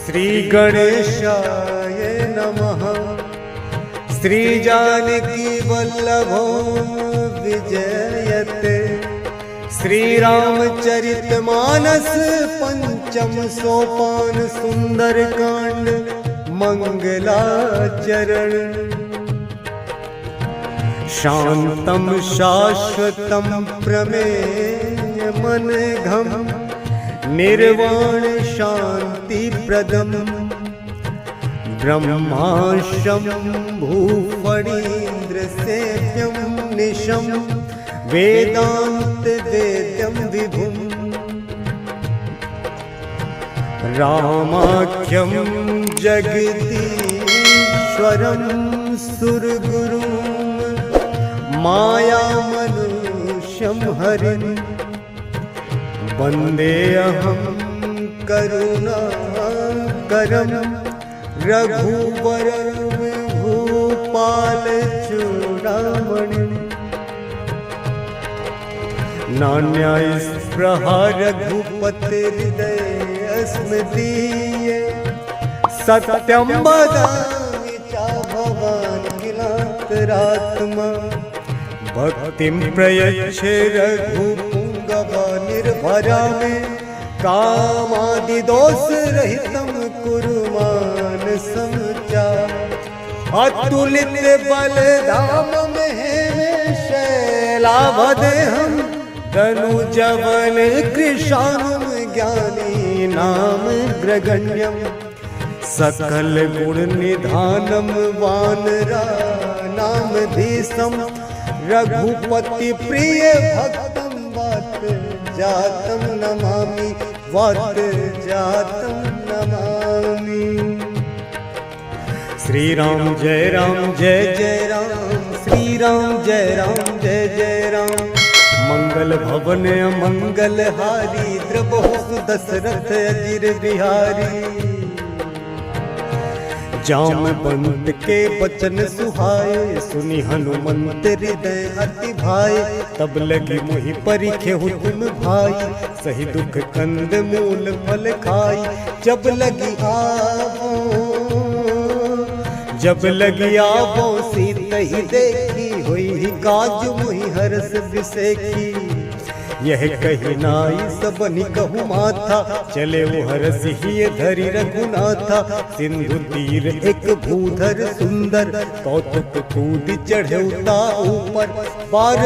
श्री गणेशाय नमः। श्री जानकी वल्लभो विजयते। श्री रामचरितमानस पंचम सोपान सुंदर कांड मंगलाचरण। शांतम शाश्वतम प्रमेय मनघम निर्वाण शांति प्रदम ब्रह्माशं भूफणीन्द्र सेव्यं निशं वेदांत वेद्यं विभुम् रामाख्यं जगदीश्वरं सुरगुरुं मायामनुष्यं हरिं वन्देऽहं करुणाकरं रघुवरं भूपालचूडामणिं। नान्यास्पृहा रघुपतिर्हृदयस्मदीये सत्यं वदामि च भवान् किलान्तरात्मा। भक्तिं प्रयच्छ रघुपुङ्गव निर्भरा मे कामादिदोषरहितं कुरु मानसं च। अतुलित बलधामं शैलावदेहं तनुजवन कृशानं ज्ञानी नाम ग्रगण्यं। सकल गुण निधानं वानराणां धीशं रघुपति प्रिय भक्तं वात जातं नमामि वात जातं नमामि। श्री राम जय जय राम। श्री राम जय जय राम। मंगल भवन मंगल हारी द्रबहुस दशरथ अजिर बिहारी। जामवंत के वचन सुहाए सुनि हनुमंत हृदय अति भाए। तब लगी मोहि परिखे तुम भाई सही दुख कंद मूल फल खाई। जब लगी आवो सीतहि देखी हुई ही काज मुहि हरस बिसेखी। यह कही नाई सबनि कहु माथा चले वो हरस ही धरि रघुनाथा। सिंधु तीर एक भूधर सुंदर कौतुक कूद चढ़े उता ऊपर। बार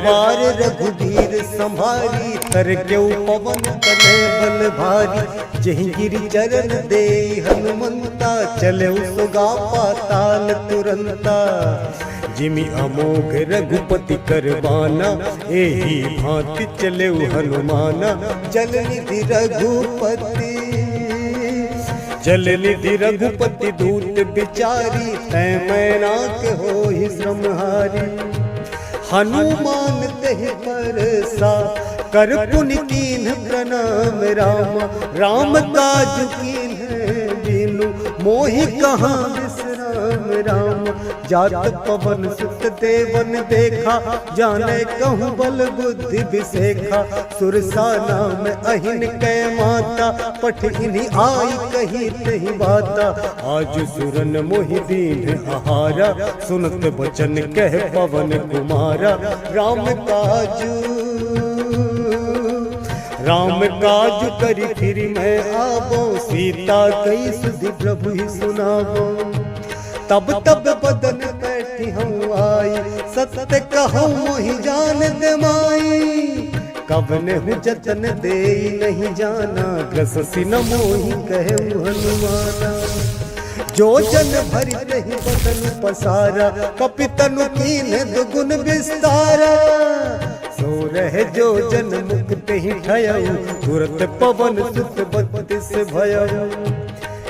बार रघुवीर संभारी तर के पवन तनय बल भारी। जहि गिरि चरण दे हनुमंता चले सुगा पाताल तुरंता। जिमि अमोघ रघुपति करवाना एही भांति चले हनुमाना। जल निधि रघुपति दूत बिचारी तै मैना के होहि श्रमहारी। हनुमान तेहि परसा कर पुनि कीन्ह प्रणाम रामा। राम काज कीन्ह बिनु मोहि कहाँ विश्राम राम। जात पवन सुत देवन देखा जाने कहूँ बल बुद्धि विसेखा। सुरसा नाम अहिन कै माता पठ इन्हीं आई कही तही बाता। आज सुरन मोहि दीन आहारा सुनत बचन कह पवन कुमारा। राम काज करी फिर मैं आवो सीता कई सुधि प्रभु ही सुनावो। तब बदन बैठी हूँ आई सत्य कहूँ मोहि जान दे माई। कवन हूँ जतन दे नहीं जाना ग्रससी न मोहि कहे हनुमाना। जो जन भरि रही बदन पसारा कपितनु कीन्ह दुगुन विस्तारा। सो रहे जो जन मुक्त ही ठयऊ तुरत पवन सुत बत्तीस भयऊ।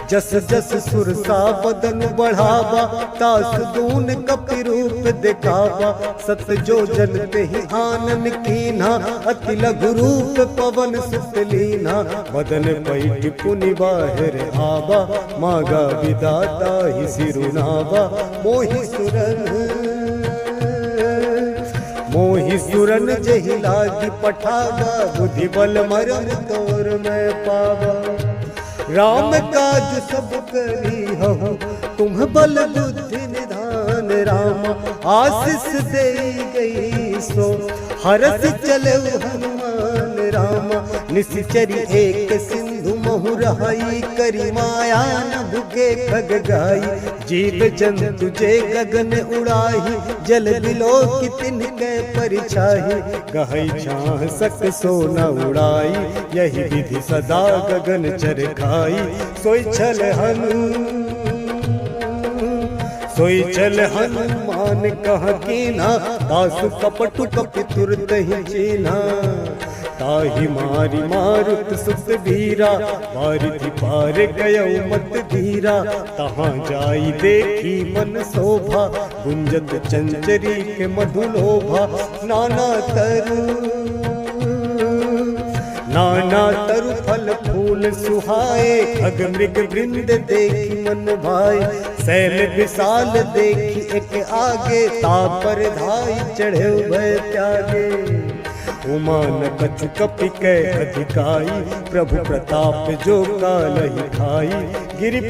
जस जस सुरसा बदन बढ़ावा तास दून कपि रूप दिखावा। सत जो जन तेहि आनन कीन्हा अति लघु रूप पवन सुत लीन्हा। बदन पैठ पुनि बाहिर आवा मागा विदाता ही सिरुनावा। मोहि मोहि सुरन जहि लागी पठावा, बुद्धि बल मरम तोर मैं पावा। राम काज सब करी हूँ, तुम बल बुद्धि निधान। राम आशीष दे गई सो, हरस चले हनुमान। राम निश्चरी एक सिंधु महु रहाई, करी माया न भुगे खग गाई। जीव जंतु जे गगन उड़ाही, जल बिलो की तिनके परिछाही। गहई छाह सक सो न उड़ाई, यही विधि सदा गगन चर खाई। सोई चल हनुमान कह कीना, दासु कपटु कपि तुरत ही चीना। ताहि मारी मारुत सुत धीरा, बारिधि पार गयौ मत धीरा। तहाँ जाई देखी मन शोभा, गुंजत चंचरी के मधुलोभा। नाना तरु फल फूल सुहाए, खग मृग वृंद देखी मन भाए। शैल विशाल देखी एक आगे, तापर धाई चढ़े भय त्यागे। उमान कछु कपि कै अधिकाई, प्रभु प्रताप जो कालहि खाई। गिरि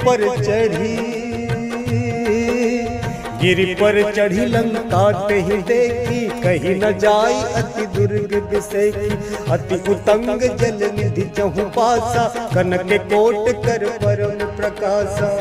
पर चढ़ी लंका तेहि देखी, कहीं न जाई अति दुर्ग बिसेखी। अति उतंग जल निधि चहु पासा, कनक कोट कर परम प्रकाशा।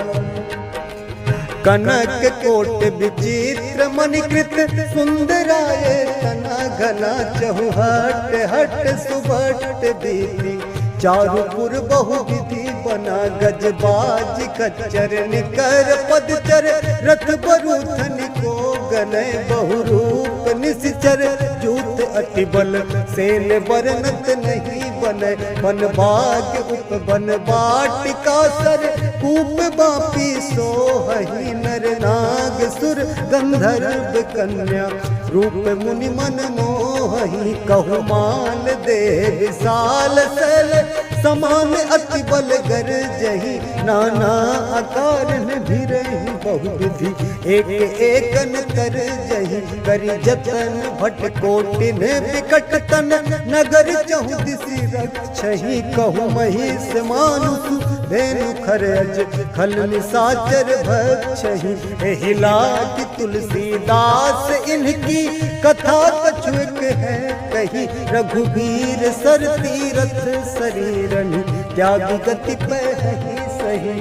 कनक कोट विचित्र मणिकृत, सुंदराय तना घना। चहु हट हट सुबट बीती, चारुपुर बहु विधि बना। गजबाज खच्चर निकर पदचर, रथ बरूथन को गनय। बहुरूप निश्चर जूथ अति बल, सेन बरनत नहीं बनय। बन बाग उप बन बाटिका सर, कूप बापी सोहहि नर नाग। सुर गंधर्व कन्या, रूप मुनि मन मोहहि। कहु माल दे विशाल सल, समान अति बल गर जही। नाना आकार भी रही, बहुविधि एक एकन कर जही। करी जतन भट कोटिन विकट तन, नगर चहु दिशि रक्षहि। कहु महिष मानुष धेनु खरज, खल निसाचर भक्षहि। एहि लागी तुलसीदास इनकी, कथा कछुक है कही। रघुवीर सर तीरथ शरीरनि, त्यागी गति पहि सही।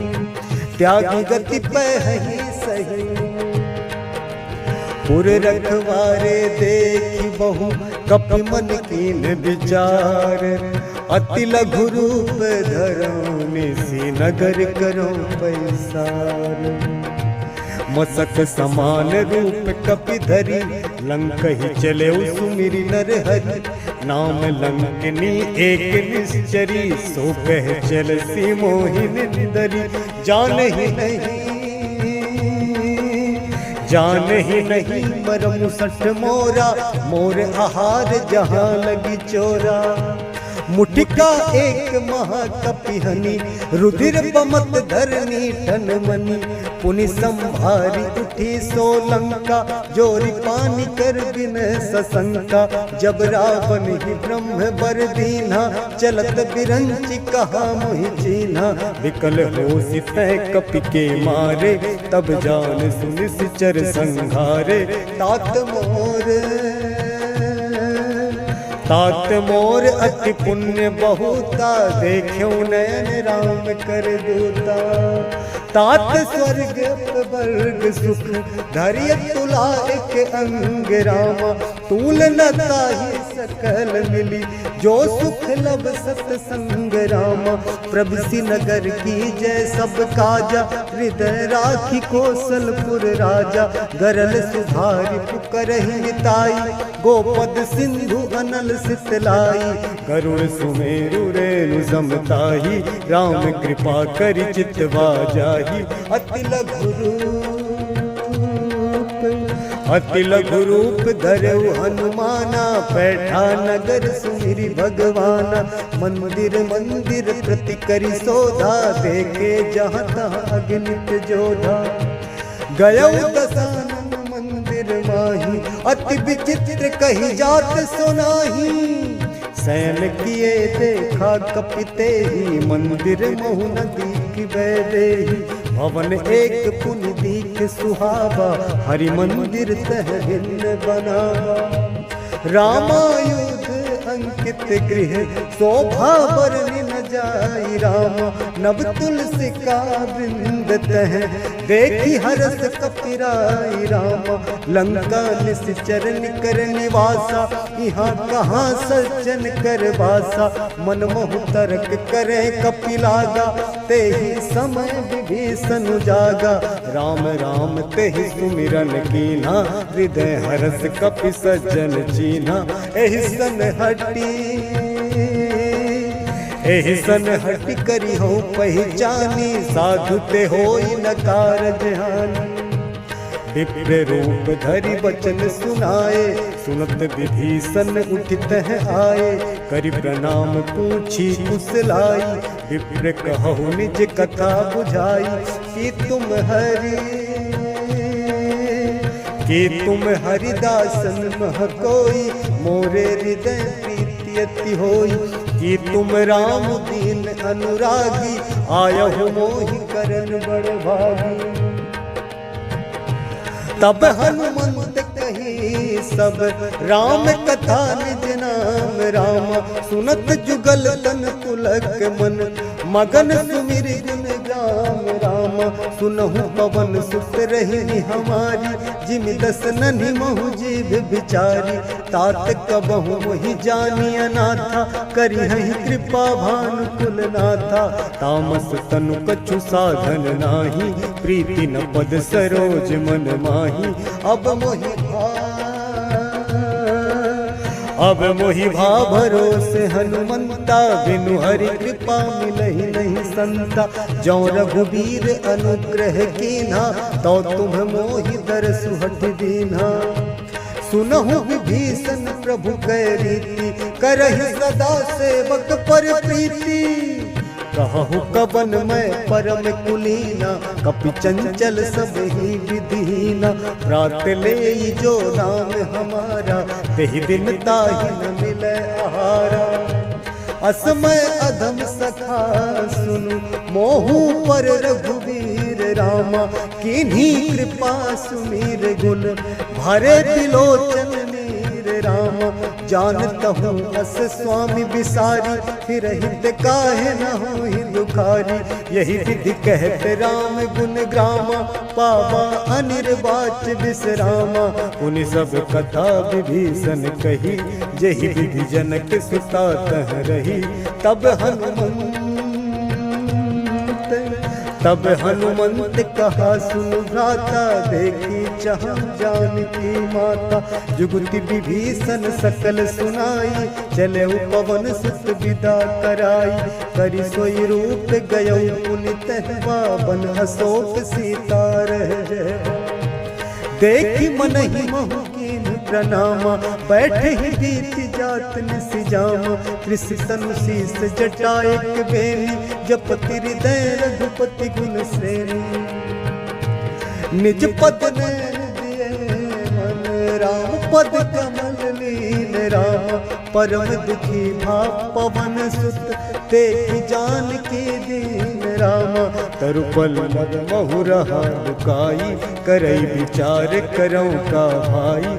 त्यागी गति पहि सही। पुर रखवारे देखी बहु, कपि मन कीन विचार। अति लघु रूप धरऊ, निसी नगर करो पैसार। मसक समान रूप कपि धरी, लंक ही चले सुमिरि नर हरि। नाम लंकनी एक निश्चरी, सो कह चल सी मोहिनी निदरी। जान ही नहीं मरमु सठ मोरा, मोर आहार जहाँ लगी चोरा। मुठिका एक महाकपिहनी, रुधिर बमत धरनी ठन मनी। पुनि संभारी उठी सोलंका, जोरी पानी कर बिन सशंका। जब रावण ही ब्रह्म बर दीन्हा, चलत बिरंचि कहा मोहि चीन्हा। विकल हो सितह कपि के मारे, तब जान सुनिश्चर संघारे। तात मोर अति पुण्य बहुता, देखो नयन राम कर दूता। तात स्वर्ग वर्ग सुख, धैर्य तुला एक अंग रामा। तूल न ताहि सकल मिली, जो सुख लब सतसंग रामा। प्रभु नगर की जय सब काजा, हृदय राखी कौशलपुर राजा। गरल सुधारि पुकरहि मिताई, गोपद सिंधु अनल सितलाई। गरुड़ सुमेरु रेणु समताही, राम कृपा करि चितवा जाही। अति लघु रूप धरऊ हनुमाना, बैठा नगर सुमिरि भगवाना। मंदिर मंदिर प्रति करि शोधा, देखे जहाँ तहाँ अगणित जोधा। गयौ दशानन मंदिर माही, अति विचित्र कही जात सुनाही। शयन किए देखा कपिते ही, मंदिर महु नदी की बैदेही। भवन एक पुनि दीख सुहावा, हरि मंदिर तह भिन्न बनावा। रामायुध अंकित गृह, शोभा बरनि न जाई रामा। नव तुलसी का वृंद तह, देखी हरस कपिराई रामा। लंका निश्चर निकर निवासा, यहाँ कहाँ सज्जन कर वासा। मन मोह तर्क करे कपिलागा, ते ही समय विभीषण जागा। राम राम ते ही सुमिरन कीना, हृदय हरस कपि सज्जन चीना। एहि सन हटि करी हो पहचानी, साधु ते होई न कारज हानि। विप्र रूप धरि वचन सुनाए, सुनत विभीषण उठित आए। करि प्रणाम पूछी कुशलाई, विप्र कहु निज कथा बुझाई। कि तुम हरिदासन मह कोई, मोरे हृदय प्रीति अति होई। कि तुम राम दीन अनुरागी, आयहु मोहि करन बड़ भागी। तब हनुमंत कही सब, राम कथा निज नाम रामा। सुनत जुगल तन पुलक मन, मगन सुमिर गुण गाम रामा। सुनहु पवन सुत रही हमारी, जिम दस नन्हि महु जीव बिचारी। तात कबहु मोहि जानी अनाथा, करिहहि कृपा भानुकुल नाथा। तामस तनु कछु साधन नाही, प्रीति न पद सरोज मन माही। अब मोहि भा भरोसे हनुमंता, बिनु हरि कृपा मिलहि नहीं संता। जौ रघुबीर अनुग्रह कीन्हा, तो तुम मोहि दरसु हठ दीन्हा। सुनहु विभीषण प्रभु कै रीति, करहि सदा सेवक पर प्रीति। कहु कवन मैं परम कुलीना, कपि चंचल सब ही विधीना। प्रात ले जो राम हमारा, तेहि दिन ताहि न मिलै आहारा। असमय अधम सखा सुनु, मोहु पर रघुवीर रामा। किन्हीं कृपा सुमीर गुण, भरे त्रिलोचन नीर रामा। जानतहु अस स्वामी बिसारी, फिर हित काहे न होहि दुखारी। यही विधि कहते राम गुण ग्रामा, पावा अनिर्वाच विश्रामा। पुनि सब कथा विभीषण कही, जेहि विधि जनक सुता तह रही। तब हनुमंत कहा सुनु भ्राता, देखी चाह जानकी माता। जुगति विभीषण सकल सुनाई, चले पवन सुत विदा कराई। करि सोई रूप गयो पुनि तहवा, बन अशोक सीता रह। देखी मनहि महु कीन प्रणामा, बैठे ही बीति जात निसिजामा। कृषि तनु शीस जटा एक बेनी, जपति हृदय रघुपति गुण श्रेणी। निज पद नैन दिए मन, राम पद कमल लीन रामा। परम दुखी भा पवन सुत, देखि जानकी दीन रामा। तरुपल मद महु रहा लुकाई, करई विचार करौ का भाई।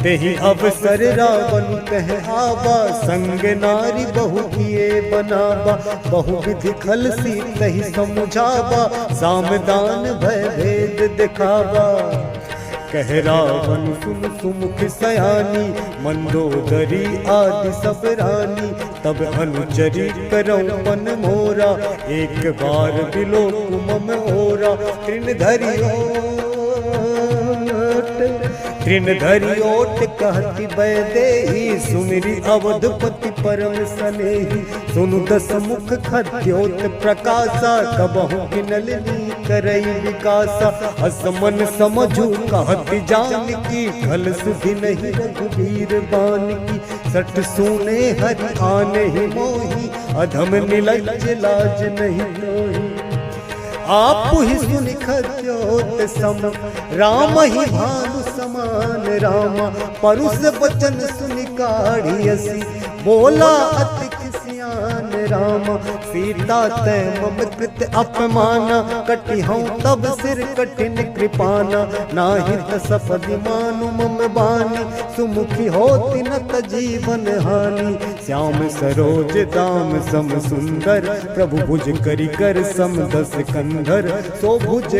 तेहि अवसर रावण कह आवा, संग नारी बहु किए बनावा। बहु विधि खल सी तहि समुझावा, सामदान भय भेद दिखावा। कह रावण सुन सुमुख सयानी, मंदोदरी आदि सब रानी। तब अनुचरी करौ मन मोरा, एक बार बिलो मम ओरा। तृण धरि ओट कहति बैदेही, सुमिरि अवधपति परम सनेही। सुनु दस मुख खद्योत प्रकाशा, कबहु बिनल नी करई विकासा। असमन समझू कहति जानकी, खल सुधि नहीं रघुबीर बानकी। सठ सुने हरि आने ही मोही, अधम निलज्ज लाज नहीं लोही। आप ही सुनि खद्योत सम, राम ही भानु समान रामा। परुष बचन सुनि काढ़ियसी, बोला अति खिसियान रामा। सीता ते मम कृत अपमाना, कटि हूँ तब सिर कठिन कृपाना। नाहित सपदि मानु मम बानी, सुमुखी होति न त जीवन हानि। श्याम सरोज दाम सम सुंदर, प्रभु भुज करि कर सम दस कंधर। सो भुज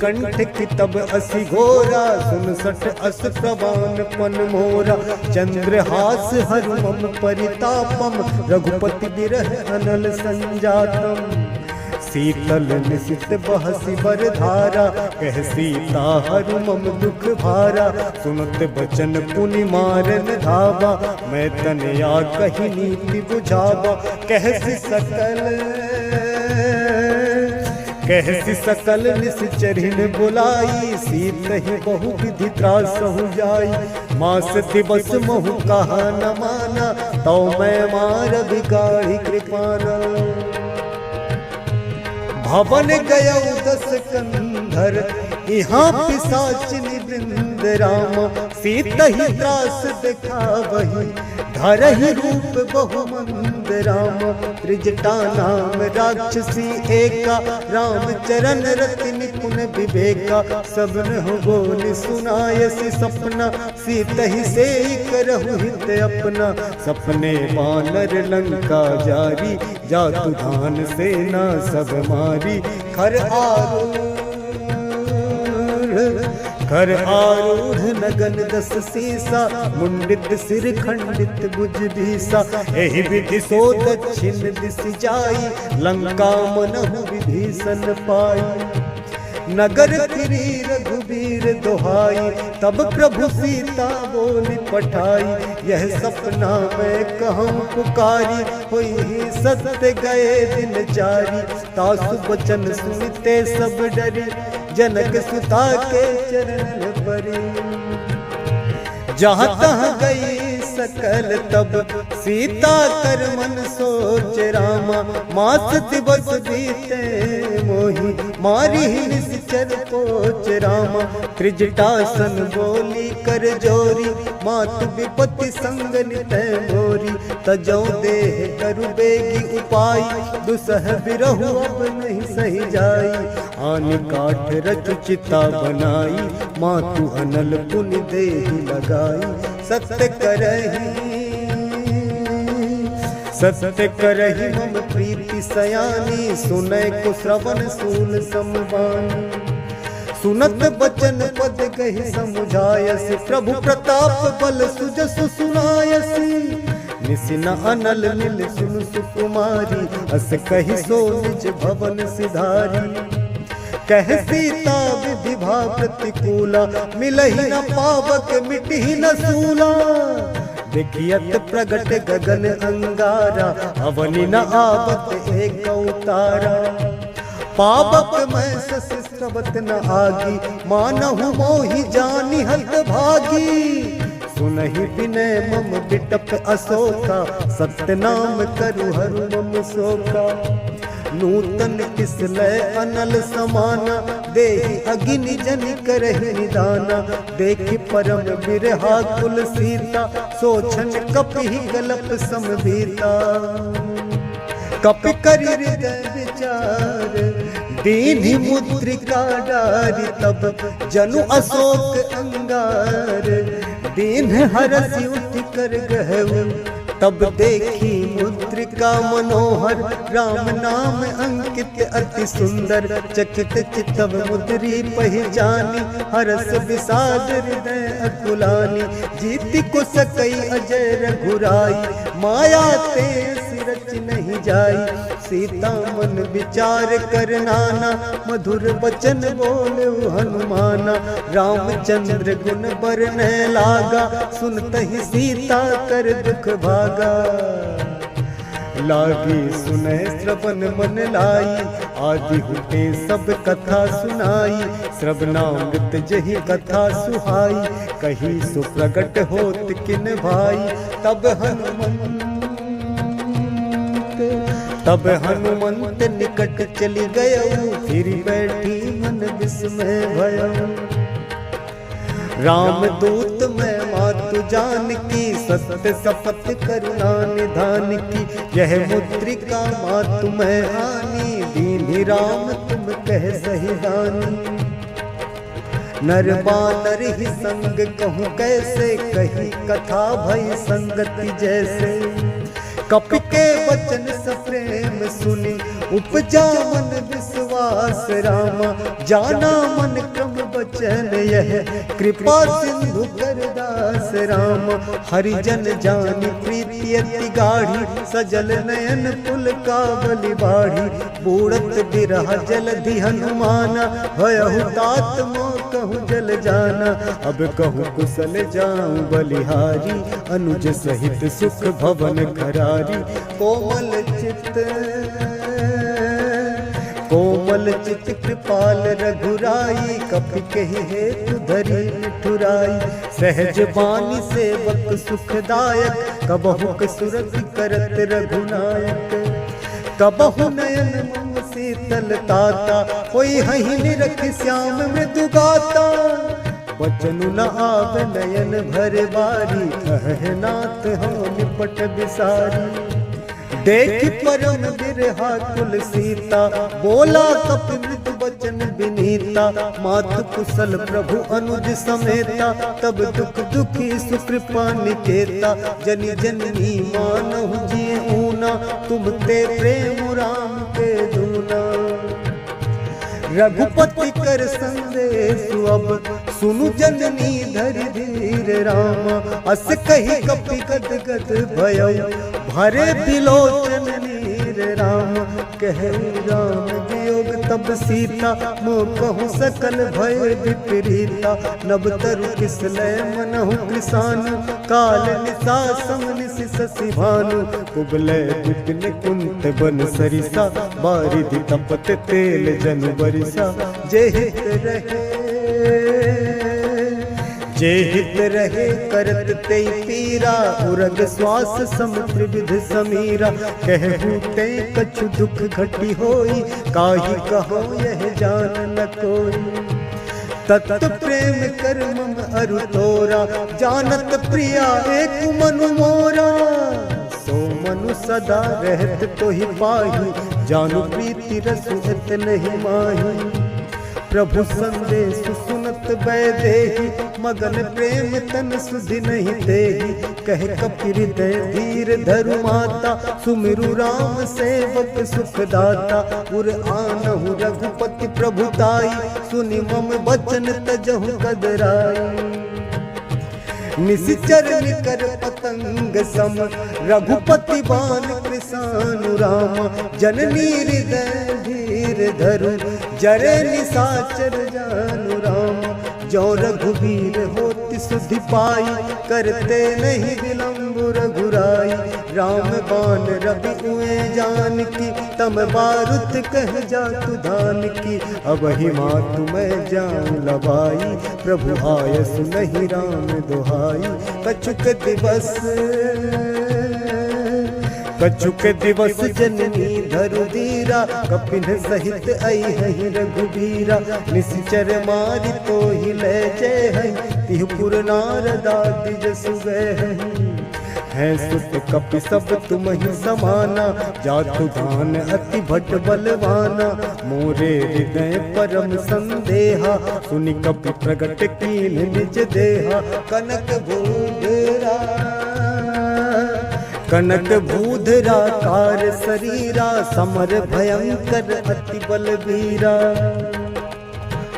कंठ की तब असि घोरा, 67 अस प्रवान पन मोरा। चंद्रहास हरु मम परितापम, रघुपति बिरह अनल संजातम। शीतल निशित बहसी बर धारा, कह सीता हरु मम दुख भारा। सुनत बचन पुनि मारन धावा, मैं तनया कही नीति बुझावा। कहसी सकल निश्चरिन बुलाई, सीत ही बहु विधि त्रासहु जाई। मास दिवस महु कहा न माना, तो मैं मार बिगाड़ी कृपाना। भवन गया 10 कंधर, यहाँ पिशाचिनी वृंद रामा। सीत ही त्रास देखा वही, धरहि रूप बहुमंद रामा। त्रिजटा नाम राक्षसी एका, राम चरण रति निपुण विवेका। सबन हो बोल सुनायसी सपना, सीत ही से करहु हित अपना। सपने वानर लंका जारी, जातु धान सेना सब मारी। घर आरूढ़ नगन 10 सीसा, मुंडित सिर खंडित भुज भीसा। एहि विधि सो दक्षिण दिस जाई, लंका मनहु विभीषण पाई। नगर फिरी रघुबीर दोहाई, तब प्रभु सीता बोली पठाई। यह सपना मैं कहूँ पुकारी, हुई सत्य गए दिन जारी। तासु वचन सुनते सब डरी, जनक सुता के चरण परी। जहाँ तहाँ गई सकल तब, सीता कर मन सोच रामा। मास दिवस बीते मोही, मारी निश्चर पोच रामा। त्रिजटासन बोली कर जोरी, मातु विपत्ति संग नितय मोरी। तजौ देह करु बेगी उपाय, दुसह बिरहु अब नहीं सही जाई। आनि काठ रच चिता बनाई, मातु अनल पुनि देहि लगाई। सत्य करहि मम प्रीति सयानी, सुनय को श्रवण सूल समवानी। सुनत बचन पद कहि समुझायसि, प्रभु प्रताप बल सुजसु सुनायसि। निसिन अनल नील सुन सुकुमारी, अस कहि सो निज भवन सिधारी। कह सीता विधिभा प्रतिकूला, मिलहि न पावक मिटहि न सूला। देखियत प्रगट गगन अंगारा, अवनि न आवत एक उतारा। पावक मैं ससिस्रवत न आगी, मानहु मोहि जानि हत भागी। सुनहि विनय मम बिटप अशोका, सत्य नाम करु हरु मम शोका। नूतन किसलय अनल समाना, देहि अगिनि जनि करहि निदाना। देखि परम बिरहा कुल सीता, सोचन कपिहि गलप समभीता। कपि करि हृदय विचार, दीन्हि मुद्रिका डारि। तब जनु अशोक अंगार, दीन हरसि उठि कर गहु। तब देखी मुद्रिका मनोहर, राम नाम अंकित अति सुंदर। चकित चितव मुद्री पहिचानी, हरस विषाद हृदय अकुलानी। जीति को सकई अजय रघुराई, माया ते सिरच नहीं जाई। सीता मन विचार कर नाना, मधुर वचन बोले हनुमाना। रामचंद्र गुण बरने लागा, सुनत ही सीता कर दुख भागा। लागी सुने श्रवण मन लाई, आदि हुते सब कथा सुनाई। श्रवणामृत जही कथा सुहाई, कही सुप्रगट होत किन भाई। तब हनुमंत तब हनुमंत निकट चली गयऊ, फिर बैठी मन विस्मय भयऊ। राम दूत मैं मातु जान की, सत्य शपथ करुणा निधान की। यह मुद्रिका मातु मैं हानि, दीन्ही राम तुम कह सही दानी। नर बानर ही संग कहूँ कैसे, कही कथा भई संगति जैसे। कपि के वचन सप्रेम सुनी, उपजा मन विश्वास रामा। जाना मन क्रम बचन यह, कृपा सिंधु करदास रामा। हरिजन जानी प्रीति अति गाढ़ी, सजल नयन पुल कावली बाढ़ी। बूढ़त बिरह जलधि हनुमाना, भयहु तात मोह कहूँ जल जाना। अब कहूँ कुशल जाऊं बलिहारी, अनुज सहित सुख भवन खरारी। कोमल चित कृपाल रघुराई, कपि कहि हेतु धरी ठुराई। सहज बानी सेवक सुखदायक, कबहु कसुरति करत रघुनायक। कबहु नयन मम शीतल ताता, कोई हहि निरख श्याम मृदु गाता। बचनु न आव नयन भर बारी, कहे नाथ हो निपट बिसारी। देख परम बिरहा कुल सीता, बोला कपि मृदु बचन विनीता। मातु कुशल प्रभु अनुज समेता, तब दुख दुखी सुकृपा निकेता। जनि जननी मानहु जिय ऊना, तुम ते प्रेम राम के दूना। रघुपति कर संदेश अब, सुनु जननी धरि धीर रामा। अस कही कपि गद गद भयऊ, भरे बिलोचन नीर राम। कहे राम वियोग तब सीता, मोह कहूँ सकल भय विपरीता। नभ तरु किसलय मनहु कृसानु, काल निसा समनिसि शशि भानु। कुबलय विपिन कुंत बन सरिसा, बारिधि तपत तेल जनु बरिसा। जे हित रहे करत ते पीरा, उरग श्वास समुद्र विध समीरा। कहूँ ते कछु दुख घटी होई, काहि कहो यह जान न कोई। तत् प्रेम कर मम अरु तोरा, जानत प्रिया एक मनु मोरा। सो मनु सदा रहत तो ही पाही, जानु प्रीति रसु इत नहीं माही। प्रभु संदेश सुनत बैदेही, मगन प्रेम तन सुधि नहीं देही। कह कपि हृदय धीर धरु माता, सुमिरु राम सेवक सुखदाता। उर आनहु रघुपति प्रभुताई, सुनि मम बचन तजहु कदराई। निशिचर निकर पतंग सम, रघुपति बान कृसानु राम। जननी हृदय धीर धरु, जरे निशाचर जानु राम। जो रघुवीर होति सुधि पाई, करते नहीं विलंब रघुराई। राम बाण रवि उए जान की, तम बारुत कह जातु धान की। अब ही मातु मैं जाऊं लबाई, प्रभु आयसु नहीं राम दुहाई। कछुक दिवस जननी धरु धीरा, कपिन सहित आई है रघुबीरा। निश्चर मारि तो ही ले जय है, तिहुपुर नारदादि जसु गए है। सुत कपि सब तुम ही समाना, जातु धान अति भट बलवाना। मोरे हृदय परम संदेहा, सुनि कपि प्रगट कीन निज देहा। कनक भूधरा कार शरीरा, समर भयंकर अति बलवीरा।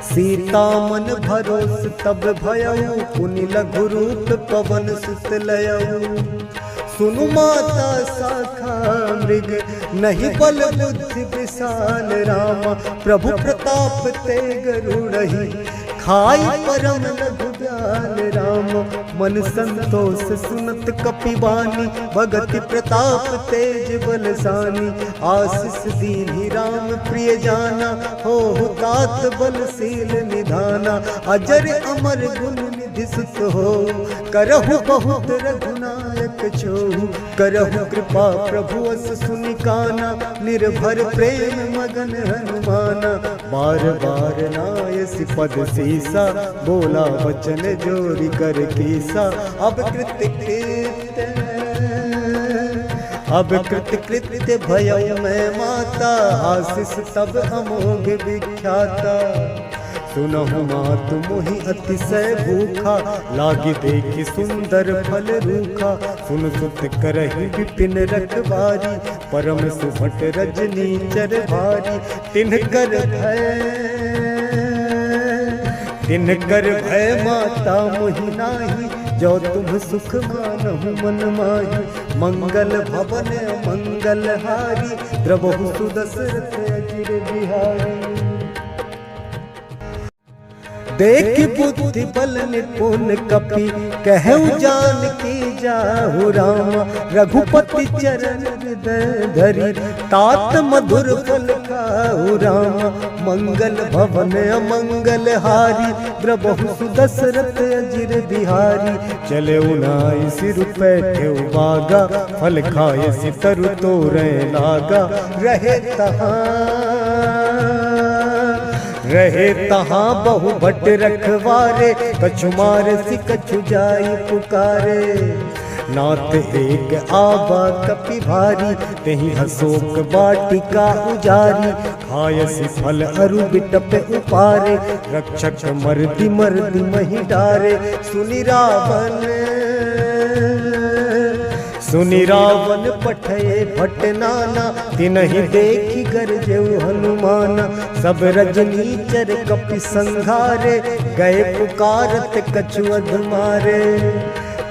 सीता मन भरोस तब भयऊ, पुनि लघु रूप पवन सुत लयऊ। सुनु माता शाखा मृग, नहीं बल बुद्धि विशाल रामा। प्रभु प्रताप ते गरुड़हि, खाई परम लघु ब्याल राम। मन संतोष सुनत कपिवानी, भगति प्रताप तेज बलसानी। आशीष दीन्हि राम प्रिय जाना, हो तात बलशील निधाना। अजर अमर गुण बुद्धि सुत हो, करहु बहुत रघुनायक छो, करहु कृपा प्रभु अस सुनि काना, निर्भर प्रेम मगन हनुमाना, बार बार नायसि पद सीसा, बोला वचन जोरी कर कीसा, अब कृत्य भयउ मैं माता, आशीष तब अमोघ विख्याता, सुनहु मातु मोहि अतिशय भूखा, लागी देखि सुंदर फल रूखा, सुन सुत करहि विपिन रखवारी, परम सुभट रजनी चर भारी, तिनकर भय माता मोहि नाही, जो तुम सुख मानहु मन माही, मंगल भवन मंगल हारी, द्रवहु सुदशरथ अजिर बिहारी, देख बुद्धि बल निपुण कपि, कहु जानकी जाहु रामा, रघुपति चरण हृदय धरि, तात मधुर फल खाहु रामा, मंगल भवन अमंगल हारी, द्रवहु सुदशरथ अजिर बिहारी, चले उनाई सिर पैठे बागा, फल खाए सितरु तोरे लागा, रहे तहाँ बहु भट रखवारे, कछु मार सि कछु जाई पुकारे, नाथ एक आबा कपि भारी, तेहि अशोक वाटिका उजारी, खायसि फल अरु बिटप उपारे, रक्षक मर्दि मर्दि महि डारे, सुनि रावण पठये भट नाना, तिनहि देखि गरजेउ हनुमाना, सब रजनीचर कपि संघारे, गए पुकारत कछु अधमारे,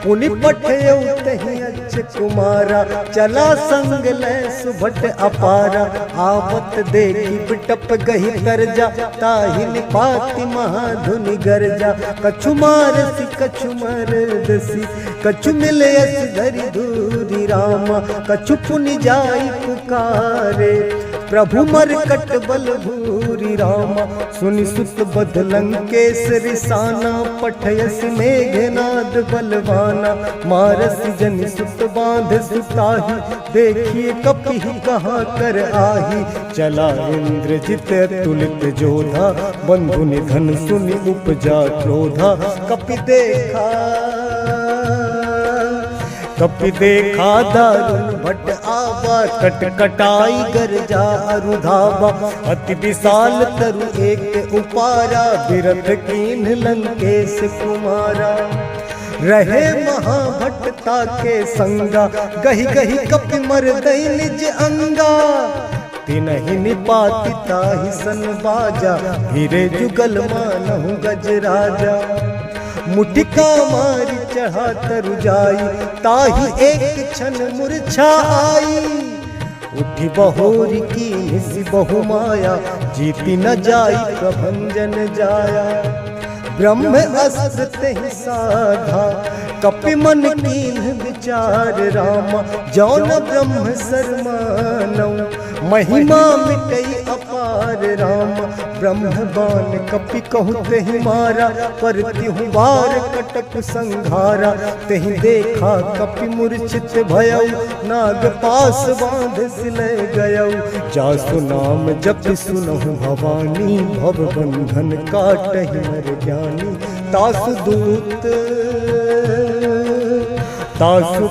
पुनि पठयउ तहि अच्छ कुमारा, चला संग लय सुभट अपारा, आवत देखि बिटप गहि तरजा, ताहि निपाति महाधुनि गरजा, कछु मारसि कछु मरदसि, कछु मिलयसि धरि धूरि रामा, कछु पुनि जाई पुकारे, प्रभु मरकट बल भूरि रामा, सुनि सुत बध लंकेश रिसाना, पठयसि मेघनाद बलवाना, मारसि जनि सुत बांध सुताही, देखिए कपि कहाँ कर आही, चला इंद्रजित तुलित जोधा, बंधु निधन सुनि उपजा क्रोधा, कपि देखा दारुण भट आवा, कटकटाई गरजा अरुधावा, अति विशाल तरु एक उपारा, बिरथ कीन्ह लंकेश कुमारा, रहे महाभट्टा के संगा, गहि गहि कपि मरदई निज अंगा, तिनहि निपाति ताहि सन बाजा, हीरे जुगल मानहु गजराजा, मुटिका मारी चढ़ा तरु जाई, ताहि एक क्षण मूर्छा आई, उठी बहोरी की निसि बहु माया, जीती न जाई प्रभंजन जाया, ब्रह्म अस्त्र तेहि साधा, कपि मन कीन्ह विचार रामा, जौन ब्रह्म सरमानौ, महिमा मिटई अपार रामा, ब्रह्म बाण कपि कहु तेहि मारा, पर तिहु वार कटक संघारा, तेहि देखा कपि मूर्छित भयउ, नाग पास बांध सिलय गयउ, जासु नाम जपि सुनहु भवानी, भव बंधन काटहि नर ज्ञानी, तासु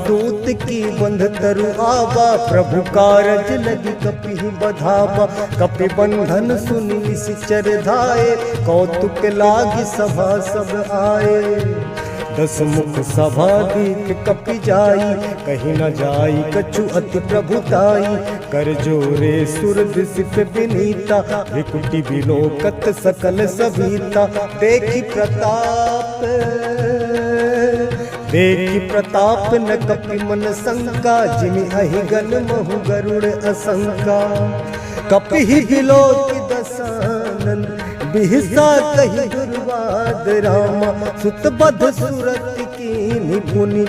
दूत की बंध तरु आवा, प्रभु कारज लगी कपि बधावा, कपि बंधन सुनि निश्चर धाये, कौतुक लागी सभा सब आए, दस मुख सभा दीख कपि जाई, कहीं न जाई कछु अति प्रभुताई, कर जोरे सुर दिसित विनीता, विकुटी विलोकत सकल सभीता, देखि प्रताप न कपि मन शंका, जिमि अहिगन महु गरुड़ असंका, कपि ही बिलोकि दसानन, बिहसा कहि दुर्वाद निषाद रामा सुत बध सुरत की निपुनि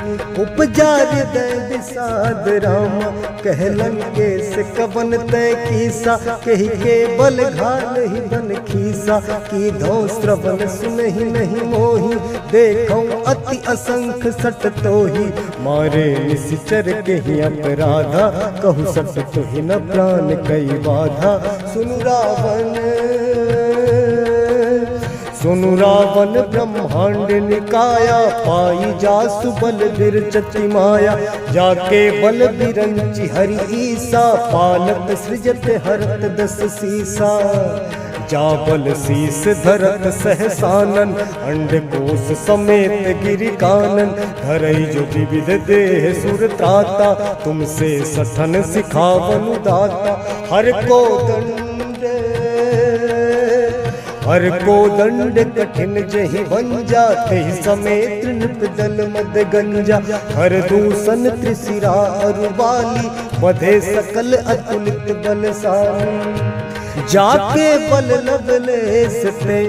उपजा हृदय विषाद रामा कहलन के से कवन तय कीसा कही के बल घाल ही बन खीसा की धो श्रवण सुनहि नहीं मोही देखो अति असंख्य सट तो ही मारे निश्चर के ही अपराधा कहु सट तो ही न प्राण कई बाधा सुनु रावण ब्रह्मांड निकाया पाई जासु बल विरचति माया जाके बल बिरंचि हरि ईसा पालत सृजत हरत दस सीसा जाबल शीस धरत सहसानन अंडकोश समेत गिरि कानन धरई जो विविध देह सुर त्राता तुमसे सठन सिखावन दाता हर को दंड कठिन जहि वंजा ते समेत नृपदल मद गंजा हर दूसन त्रिशिरा अरुबाली बधे सकल अतुलित बलशाली जाके बल लवलेस पे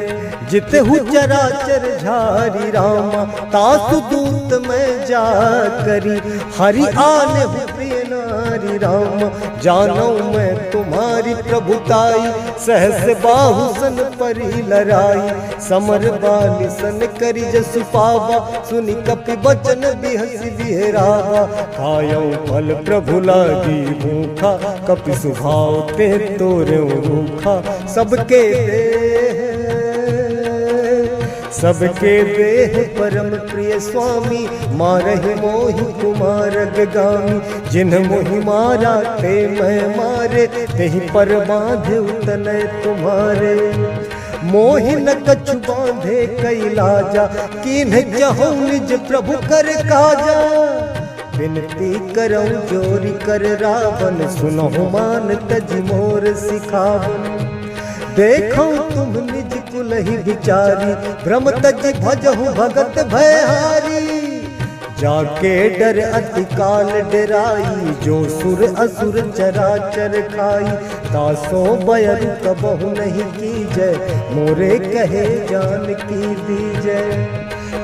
जितहु चराचर झारी रामा तासु दूत में जा करी हरि आने हु प्रिय नारी रामा जानो मैं तुम्हारी प्रभुताई सहस बाहु सन परी लराई समर बाली सन करी जसु पावा सुनि कपि बचन बिहसि बिहरावा खायो फल प्रभु लागी भूखा कपि सुभाव ते तोरे रूखा सबके देह परम प्रिय स्वामी मारहि मोहि कुमार गामी जिन्ह मोहि मारा ते मैं मारे तेहि पर बांधे उतने तुम्हारे मोहि न कछु बांधे कैलाजा किन्ह जहु निज प्रभु कर काजा विनती करऊं जोरी कर रावण सुनहु मान तज मोर सिखावन देखो तुम निज कुल ही विचारी भ्रम तज भजहु भगत भयहारी जाके डर अति काल डराई जो सुर असुर चराचर खाई तासो बयर कबहु नहीं कीजय मोरे कहे जान की दीजय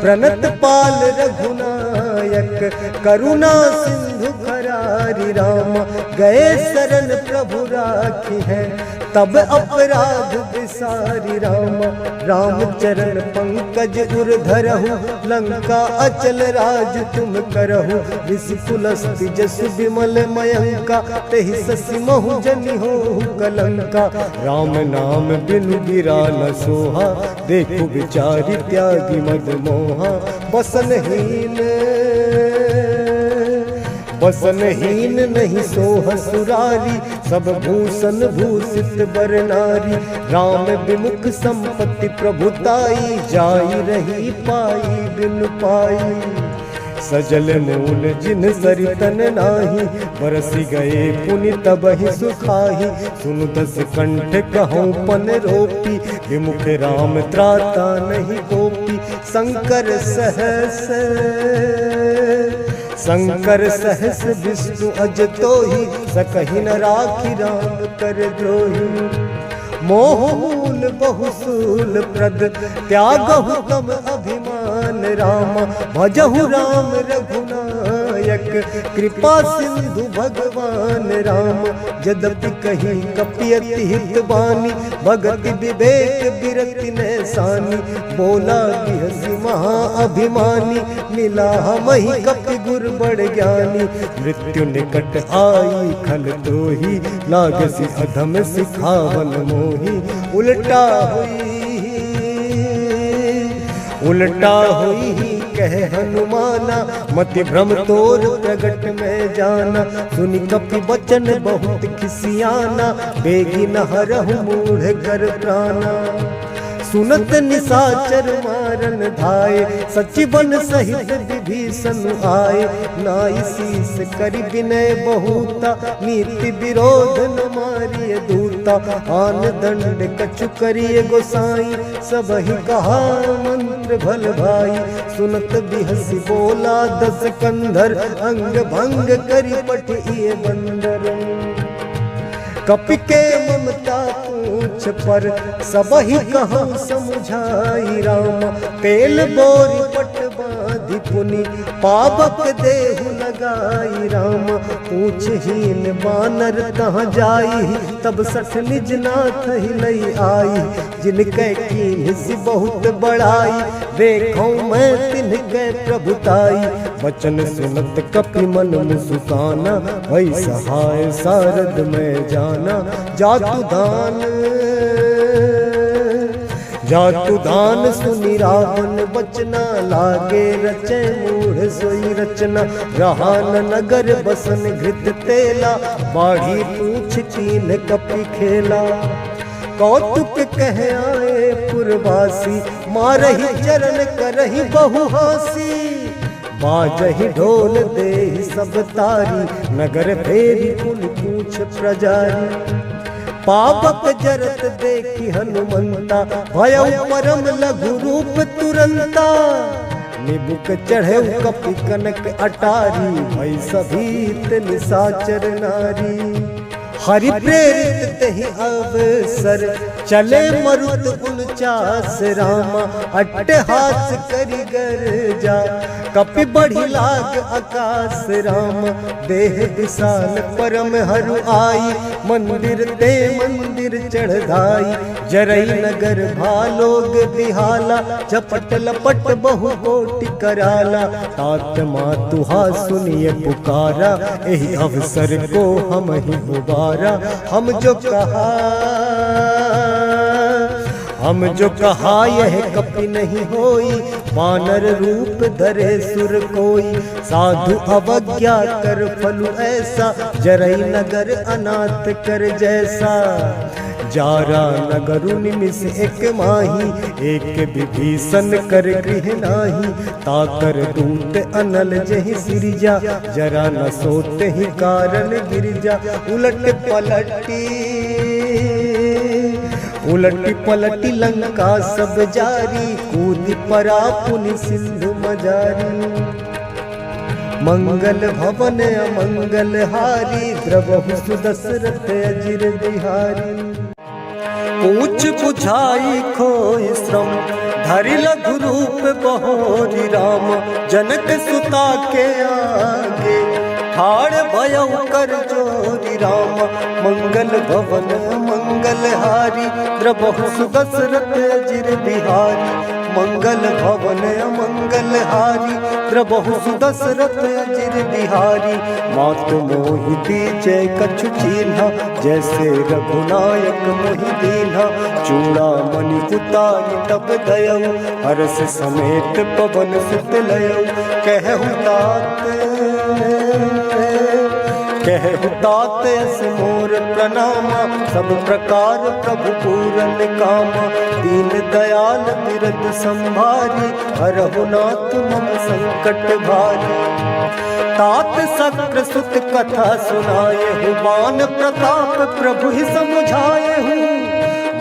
प्रणत पाल रघुनायक करुणा सिंधु खरारी राम गए शरण प्रभु राखी है तब अपराध विसारी राम चरण पंकज उर धरहु लंका अचल राज तुम करहु विपुलस्ति जसु विमल मयंका तेहि ससि महु जनि हो कलंका राम नाम बिनु गिरा न सोहा देखु विचारी त्यागी मद मोहा बसनहीन नहीं सोह सुरारी सब भूषण भूषित बर नारी राम विमुख संपत्ति प्रभुताई जाई रही पाई बिनु पाई सजल मूल जिन सरितन नाही बरसी गए पुनि तबहि सुखाही सुनु दस कंठ कहूँ पन रोपी विमुख राम त्राता नहीं गोपी शंकर सहस विष्णु अज तो ही सकहि न राखी राम कर द्रोही मोह मूल बहुसूल प्रद त्यागहु तम अभिमान राम भजहु राम रघुनायक कृपा सिंधु भगवान राम यद्यपि कही कपियति हित बानी भगति विवेक बिरति नैसानी बोला बिहसी महा अभिमानी मिला हमहि कपि गुर बड़ ज्ञानी मृत्यु निकट आई खल तोही लागसी अधम सिखावन मोही उल्टा हुई कह हनुमाना मति भ्रम तोर प्रगट में जाना सुनि कपि बचन बहुत खिसियाना बेगी न हरहु मूढ़ कर प्राणा सुनत निशाचर मारन धाय सचिवन सहित विभीषण आए नाई शीस करि विनय बहुता नीति विरोध न मारिय दूता आन दंड कछु करिय गोसाई सबहि कहा मंत्र भल भाई सुनत बिहसी बोला दस कंधर अंग भंग करि पठिए बंदर कपि के ममता पूछ पर सबहि कहूँ समझाई राम। तेल बोरी पट बांधि पुनि पावक देहु लगाई राम। पूछहीन बानर तहाँ जाई तब सठ निज नाथ ही लई आई। जिनके कीन्ह सी बहुत बड़ाई देखो मैं तिनके प्रभुताई। वचन सुनत कपि मन मुसुकाना भई सहाय सारद में जाना। जातु दान सुनि रावण बचना लागे रचे मूढ़ सोई रचना। रहान नगर बसन घृत तेला बाढ़ी पूछ कीन कपि खेला। कौतुक कह आए पुरवासी मारही चरण करही बहु हासी। बाजहि ढोल दे सब तारी नगर फेरी कुल पूछ प्रजारी। पावक जरत देखी हनुमंता भयउ परम लघु रूप तुरंता। निबुक चढ़े कपि कनक अटारी भई सभीत निशाचर नारी। हरि प्रेरित तेहि अवसर चले मरुत उनचास रामा। अट्टहास करि गर्जा कपि बढ़ी लाग आकाश राम। देह विशाल परम हरु आई मंदिर ते मंदिर चढ़ाई। जरई नगर भालोग बिहाला झपट लपट बहु कोटि कराला। तात मातुहा सुनिए पुकारा एहि अवसर को हम ही गुबारा। हम जो कहा यह कपि नहीं होई। वानर रूप धरे सुर कोई। साधु अवज्ञा कर फलु ऐसा जरई नगर अनाथ कर जैसा। जारा नगरु निमिष एक माही एक विभीषण कर गृह नाही। ताकर दूत अनल जहि सिरजा जरा न सोते ही कारण गिरजा। उलटी पलटी लंका सब जारी। कूद परा पुनि सिंधु मजारी। मंगल भवन अमंगल हारी द्रवहु सुदशरथ अजिर बिहारी। पूछ बुझाई खोई श्रम धरि लघु रूप बहोरी राम। जनक सुता के आगे ठाड़ भयउ कर जोरी राम। मंगल भवन मंगल हारी द्रवहु सुदशरथ अजिर बिहारी। मंगल भवन मंगल हारी द्रवहु सुदशरथ अजिर बिहारी। मातु मोहि दीजै कछु चीन्हा जैसे रघुनायक मोहि दीन्हा। चूड़ामणि उतारि तब दयउ हरष समेत पवन सुत लयउ। कहु तात अस मोर प्रणामा। सब प्रकार प्रभु पूरन कामा। दीन दयाल बिरद संभारी हरहु नाथ मम संकट भारी। तात सत्र सुत कथा सुनाए बान प्रताप प्रभु ही समुझाए।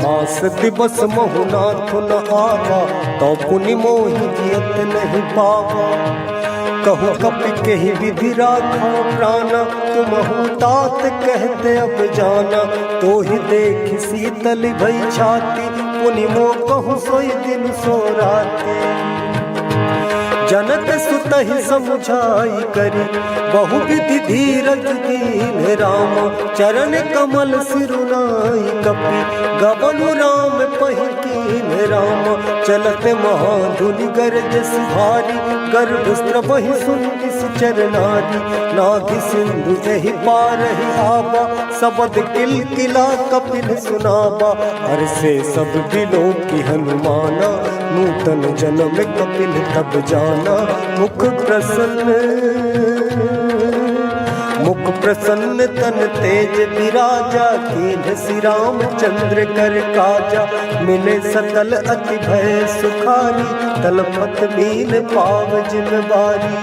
मास दिवस महु नाथ न आवा तो पुनि मोहि जियत नहीं पावा। कहु कपि केहि विधि राखो प्राणा। तुमहु तात कहते अब जाना। तो ही देख शीतल भई छाती पुनि मोह कहु सोई दिन सो राती। जनक सुत ही समुझाई करी बहु विधि धीरज दीन राम। चरण कमल सिरुनाई कपि गबनु राम पहि कीन राम। चलत महाधुनि गरज भारी गर्भ स्त्रवहि सुन किस चरनारी। नाभि सिंधु एहि पारहि आबा सबद किलकिला कपिल सुनाबा। हर्षे सब बिलो की हनुमाना नूतन जन्म कपिल तब जाना। मुख प्रसन्न तन तेज विराजा। कीन्ह श्री रामचंद्र कर काजा। मिले सकल अति भय सुखारी तलपत मीन पाव जिन बारी।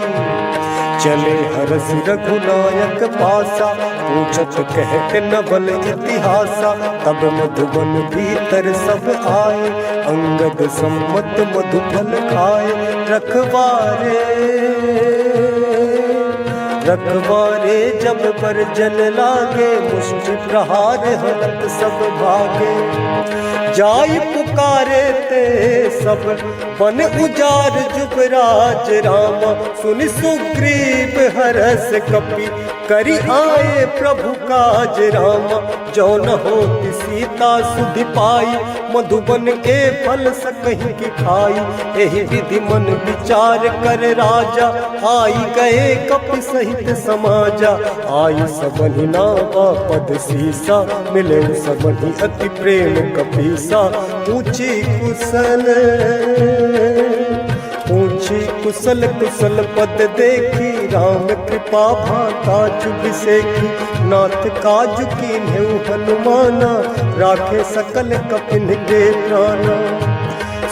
चले हरस रघुनायक पासा पूछत कहत नवल इतिहासा। तब मधुबन भीतर सब आए अंगद सम्मत मधुफल खाए। रखवारे जब पर जल लागे, मुष्टि प्रहार हलत सब भागे। जाय पुकारे ते सब बन उजार जुबराज रामा, सुन सुग्रीव हरस कपि करि आए प्रभु काज रामा। जो न होती सीता सुधि पाई, मधुबन के फल सकहीं की खाई। एहि विधि मन विचार कर राजा, आई गए कपि सहित समाजा। आई सबहि नावा पद सीसा, मिले सबहि अति प्रेम कपीसा। पूछी कुशल कुशल पद देखी, राम कृपा भाता चुभ सेखी। नाथ काज कीन्हु हनुमाना, राखे सकल कपिन के प्राणा।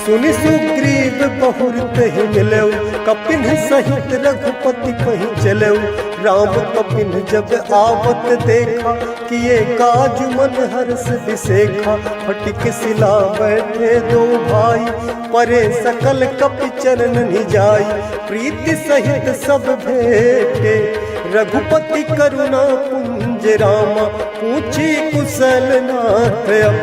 सुनि सुग्रीव बहुत ही मिलऊ, कपिन सहित रघुपति कहीं चलऊ। राम कपिन जब आवत देखा, किए काज मन हर्ष विसेखा। फटिक सिला बैठे दो भाई, परे सकल कपि चरण निजाई। प्रीति सहित सब भेटे, रघुपति करुणा पुंज रामा। पूछी कुशल नाथ अब,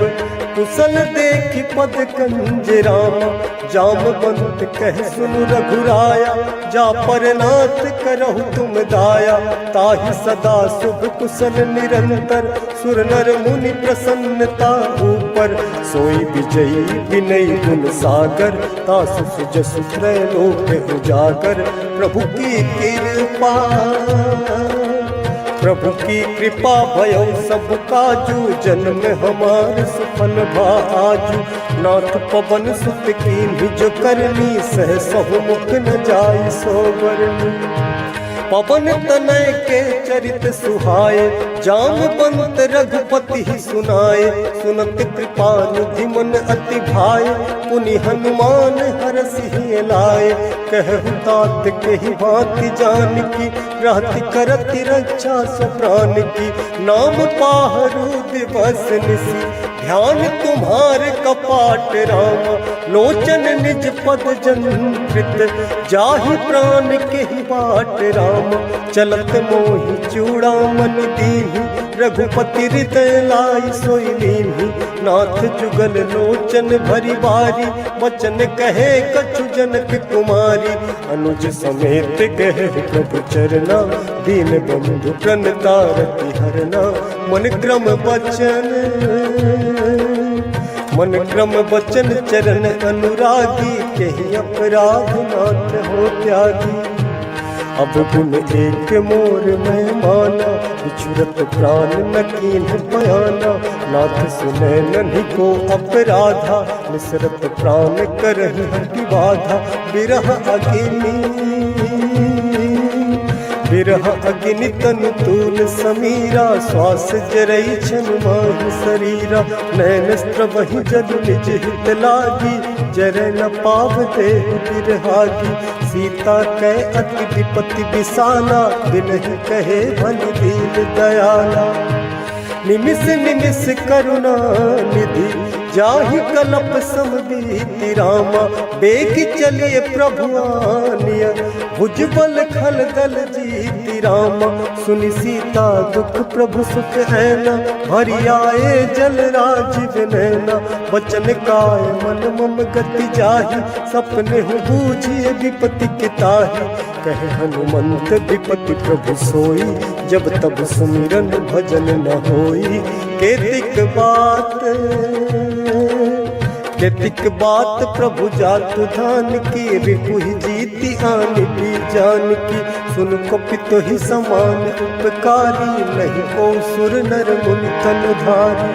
कुशल देखि पद कंज रामा। जामवंत कह सुनु रघुराया, जा पर नाथ करहु तुम दाया। ताहि सदा शुभ कुशल निरंतर, सुर नर मुनि प्रसन्नता ऊपर। सोई विजयी विनय गुण सागर, तासु सुजसु त्रैलोक उजागर। प्रभु की कृपा भयो सब काजू, जन्म हमार सफल भा आजू। नाथ पवन सुत कीन्ही जो करनी, सह सहु मुख न जाय सो बरनी। पवन तनय के चरित सुहाए, जामवंत रघुपति ही सुनाए। सुनत कृपा निधि मन अति भाए, पुनि हनुमान हरषि लाए। कहु तात केहि भांति जानकी, रहति करति रक्षा सो प्राण की। नाम पाहरु दिवस निसी, ध्यान तुम्हारे कपाट रामा। लोचन निज पद जंत्रित, जाहि प्राण केहि बाट रामा। चलत मोहि चूड़ामणि दीन्ही, रघुपति हृदय लाई सोई लीन्ही। नाथ जुगल लोचन भरी बारी, वचन कहे कछु जनक कुमारी। अनुज समेत गए प्रभु चरना, दीन बंधु प्रणतारति हरना। मन क्रम वचन चरण अनुरागी, केहि अपराध नाथ हो त्यागी। अब गुण एक मोर मैं माना, बिछुरत प्राण न कीन्ह बयाना। नाथ सुनै नन्हि को अपराधा, निसरत प्राण करहि हठि बाधा। बिरह अग्नि तनु तूल समीरा, श्वास जरई छन माहि शरीरा। नैन स्त्रवहि जल निज हित लागी, जरै न पाव देह बिरहागी। सीता कै अति विपत्ति विसाना, बिनहि कहे भल दीन दयाला। निमिष निमिष करुणा निधि, जाहि कलप सम बीति रामा। बेग चलिए प्रभु आनिया, भुजबल खल दल जीति रामा। सुनि सीता दुख प्रभु सुख ऐना, भरि आए जल राजीव नैना। वचन काय मन मम गति जाहि, सपने हूँ बूझिए विपत्ति के ताहि। कहे हनुमंत विपत्ति प्रभु सोई, जब तब सुमिरन भजन न होई। केतिक बात प्रभु जातु धान की, रिपुहि जीति आनि भी जान की। सुन कपितो ही समान उपकारी, नहीं को सुर नर मुनि तन धारी।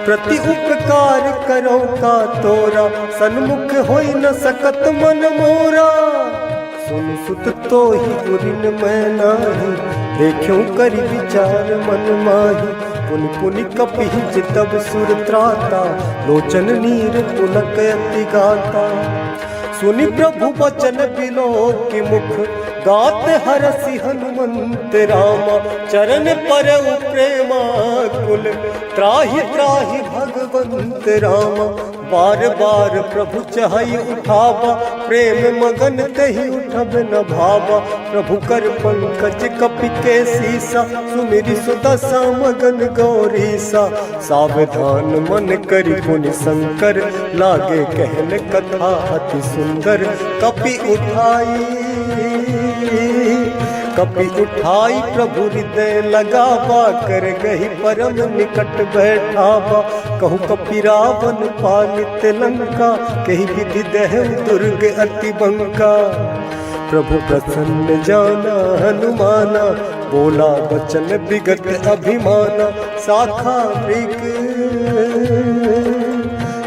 प्रति उपकार करो का तोरा, सन्मुख होई न सकत मन मोरा। सुन सुत तो ही उरिन मैं नाही, देखूं करि विचार मन माही। पुनि पुनि कपिहि तब सुर त्राता, लोचन नीर पुलक अति गाता। सुनि प्रभु वचन बिलो कि मुख, गात हरसि हनुमंत रामा, चरण परउ प्रेमा कुल, त्राहि त्राहि भगवंत रामा। बार बार प्रभु चहई उठावा, प्रेम मगन तहि उठब न भावा। प्रभु कर पंकज कपि के सीसा, सुमिरि सुदशा मगन गौरीसा। सावधान मन करि पुनि शंकर, लागे कहन कथा अति सुंदर। कपि उठाई प्रभु हृदय लगावा, कर गही परम निकट बैठावा। कहूँ कपि रावण पालित लंका, कही विधि दहु दुर्ग अति बंका। प्रभु प्रसन्न जाना हनुमाना, बोला वचन विगत अभिमाना।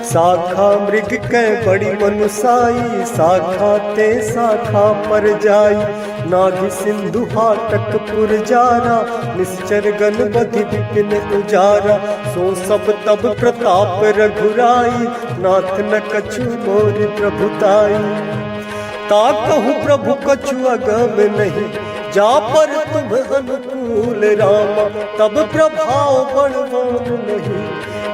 शाखा मृग कै बड़ी मनुसाई, शाखा ते शाखा पर जाई। नाभि सिंधु हाटक पुर जारा, निश्चर गण बधि विपिन उजारा। सो सब तब प्रताप रघुराई, नाथ न कछु मोर प्रभुताई। ता कहूँ प्रभु कछु अगम नहीं, जा पर तुम अनुकूल रामा। तब प्रभाव बड़वान नहीं,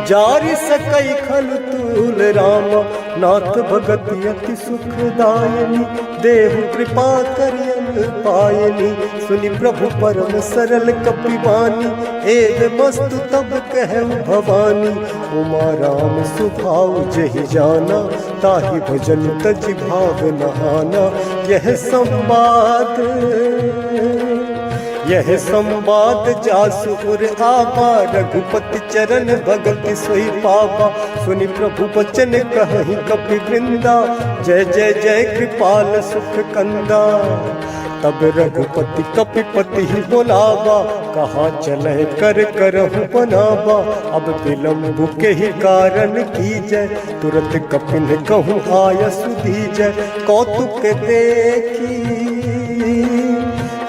जारि सकई खल तूल रामा। नाथ भगति अति सुखदायनी, देहु कृपा करियन पायनी। सुनि प्रभु परम सरल कपिवानी, एव मस्तु तब कहु भवानी। उमा राम सुभाव जहि जाना, ताहि भजन तजि भाव न आना। यह संवाद जासु उर आवा, रघुपति चरण भगति सोई पावा। सुनि प्रभु वचन कहहि कपि वृंदा, जय जय जय कृपाल सुख कंदा। तब रघुपति कपिपति ही बोलावा, कहाँ चले कर करहु बनावा। अब विलम्ब के ही कारण कीजय, तुरत कपिन कहूँ आय सुधीजय।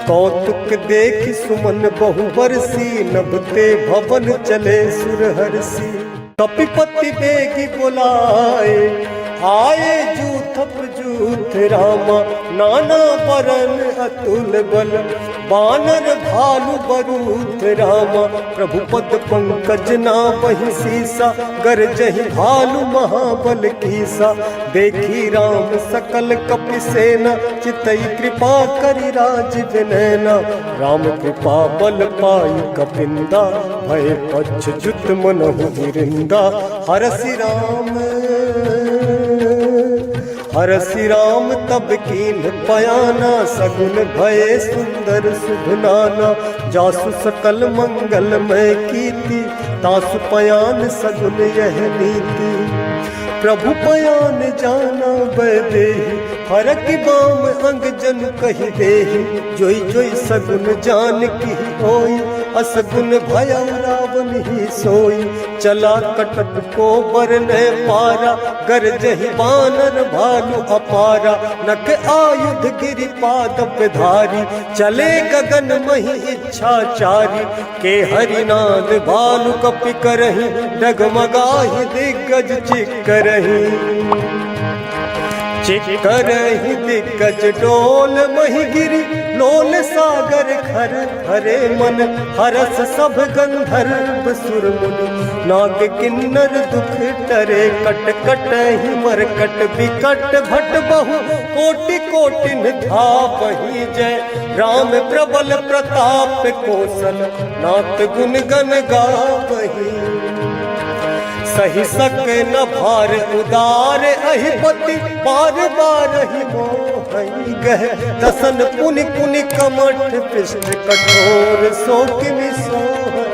कौतुक देखि सुमन बहु बरसी, नभते भवन चले सुरहरसी। कपिपति बेगी बुलाए, आए जूथप जूथ रामा। नाना बरन अतुल बल, बानर भालु बरूथ रामा। प्रभु पद पंकज नावहि सीसा, गरजहि भालु महाबल कीसा। देखी राम सकल कपि सेना, चितई कृपा करि राज विनैना। राम कृपा बल पाई कपिंदा, भय पच्छ जुत मनहु गिरिंदा। हरसि राम तब कीन पयाना, सगुन भये सुंदर शुभ नाना। जासु सकल मंगलमय कीर्ति, तासु पयान सगुन यह नीति। प्रभु पयान जाना वैदेही, फरक बाम अंग जन कहि देहि। जोई जोई सगुन जान की होई, असगुन भय रावण ही सोई। चला कटक को बरने पारा, गरजहि बानर भालु अपारा। नख आयुध गिरि पाद धारी, चले गगन मही इच्छाचारी। के हरिनाद भालु कपि करहि, डगमगाहि दिग्गज चिक्करहि दिग्गज डोल मही गिरि। लोल सागर खर हरे मन, हरस सब गंधर्व सुर मुनि। नाग किन्नर दुख टरे, कट कटहि मरकट विकट। भट बहु कोटि कोटिन धावहि जय, राम प्रबल प्रताप कौशल। नाथ गुण गन गावहि, सही सक न भार उदार। अहिपति बार बार ही मोहि गह, दसन पुनि पुनि कमठ पृष्ठ कठोर। सो किमि सोहै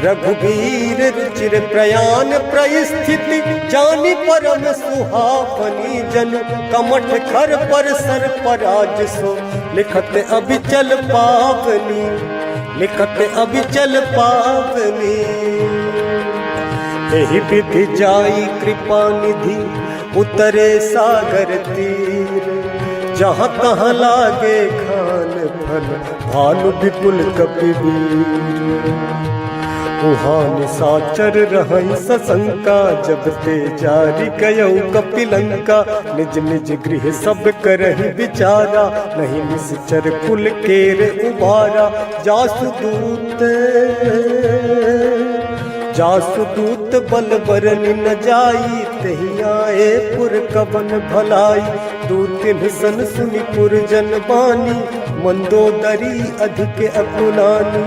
रघुबीर रुचिर प्रयाण परिस्थिति। जानि परम सुहावनी जन, कमठ खर पर सर पराज सो। लिखत अबिचल पावनी, एहि विधि जाई कृपा निधि। उतरे सागर तीर, जहाँ तहाँ लागे खान फल। भालु विपुल कपिवीर, उहाँ निशाचर रहई सशंका, जब ते जारी गयऊ कपिलंका। निज निज गृह सब करहि विचारा, नहीं निश्चर कुल केर उबारा। जासुदूत बल बरनि न जाई, तहि आए पुर कवन भलाई। दू तिन्ह सन सुनि पुर जन बानी, मंदोदरी अधिक अकुलानी।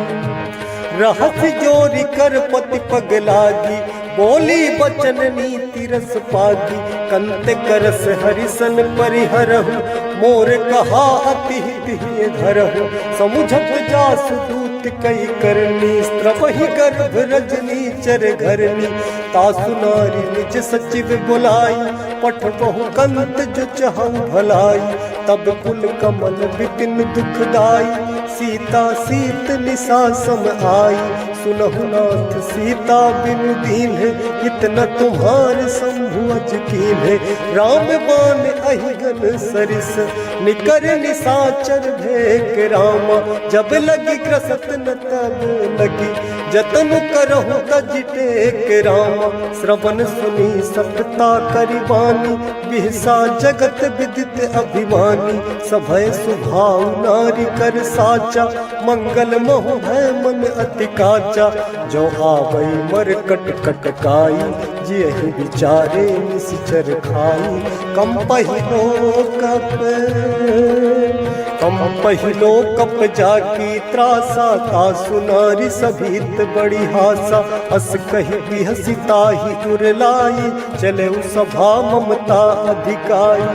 रहस्य जोरी कर पति पग लागी, बोली बचन नीति रस पागी। कंत करस हरिसन परिहरहु, मोर कहा अति हित धरहु। समुझत जासुदूत कई करनी, स्त्रवहि गर्भ रजनी चर घरनी। तासु नारी निज सचिव बुलाई, पठबहु कंत जो चहु भलाई। तब कुल कमल विपिन दुखदाई, सीता सीत निशा सम आई। सुनहु नाथ सीता बिनु दीन्ह, इतना तुम्हार शंभु अज कीन्ह। राम बाण अहिगन सरिस, निकर निशाचर भेक रामा। जब लगी ग्रसत न तब लगी, जतन करहु तज टेक रामा। श्रवण सुनी सप्ता करिबानी, बिहसा जगत विदित अभिमानी। सभय सुभाव नारी कर साचा, मंगल मोह भय मन अति काचा। जो आवई मर कट कट काई, जियहि विचारे निश्चर खाई। कम पहिलो कप जाकी त्रासा, तासु नारी सभीत बड़ी हासा। अस कहि बिहसी ताहि उरलाई, चले सभा ममता अधिकाई।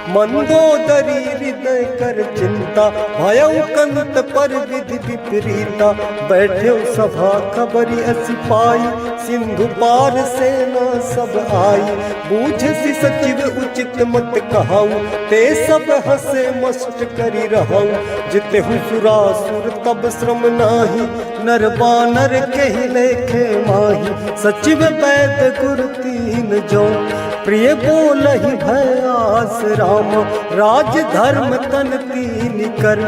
मंदोदरी हृदय कर चिंता, भयउ कंत पर विधि विपरीता। बैठे सभा खबरी असी पाई, सिंधु पार सेना सब आई। बूझसी सचिव उचित मत कहाऊ, ते सब हसे मस्त करी रहऊ। जितेहु सुरासुर तब श्रम नाही, नर बानर कहि लेखे माही। सचिव वैद गुरु तीन जो, प्रिय बोलहि भयास राम। राज धर्म तन तीन कर,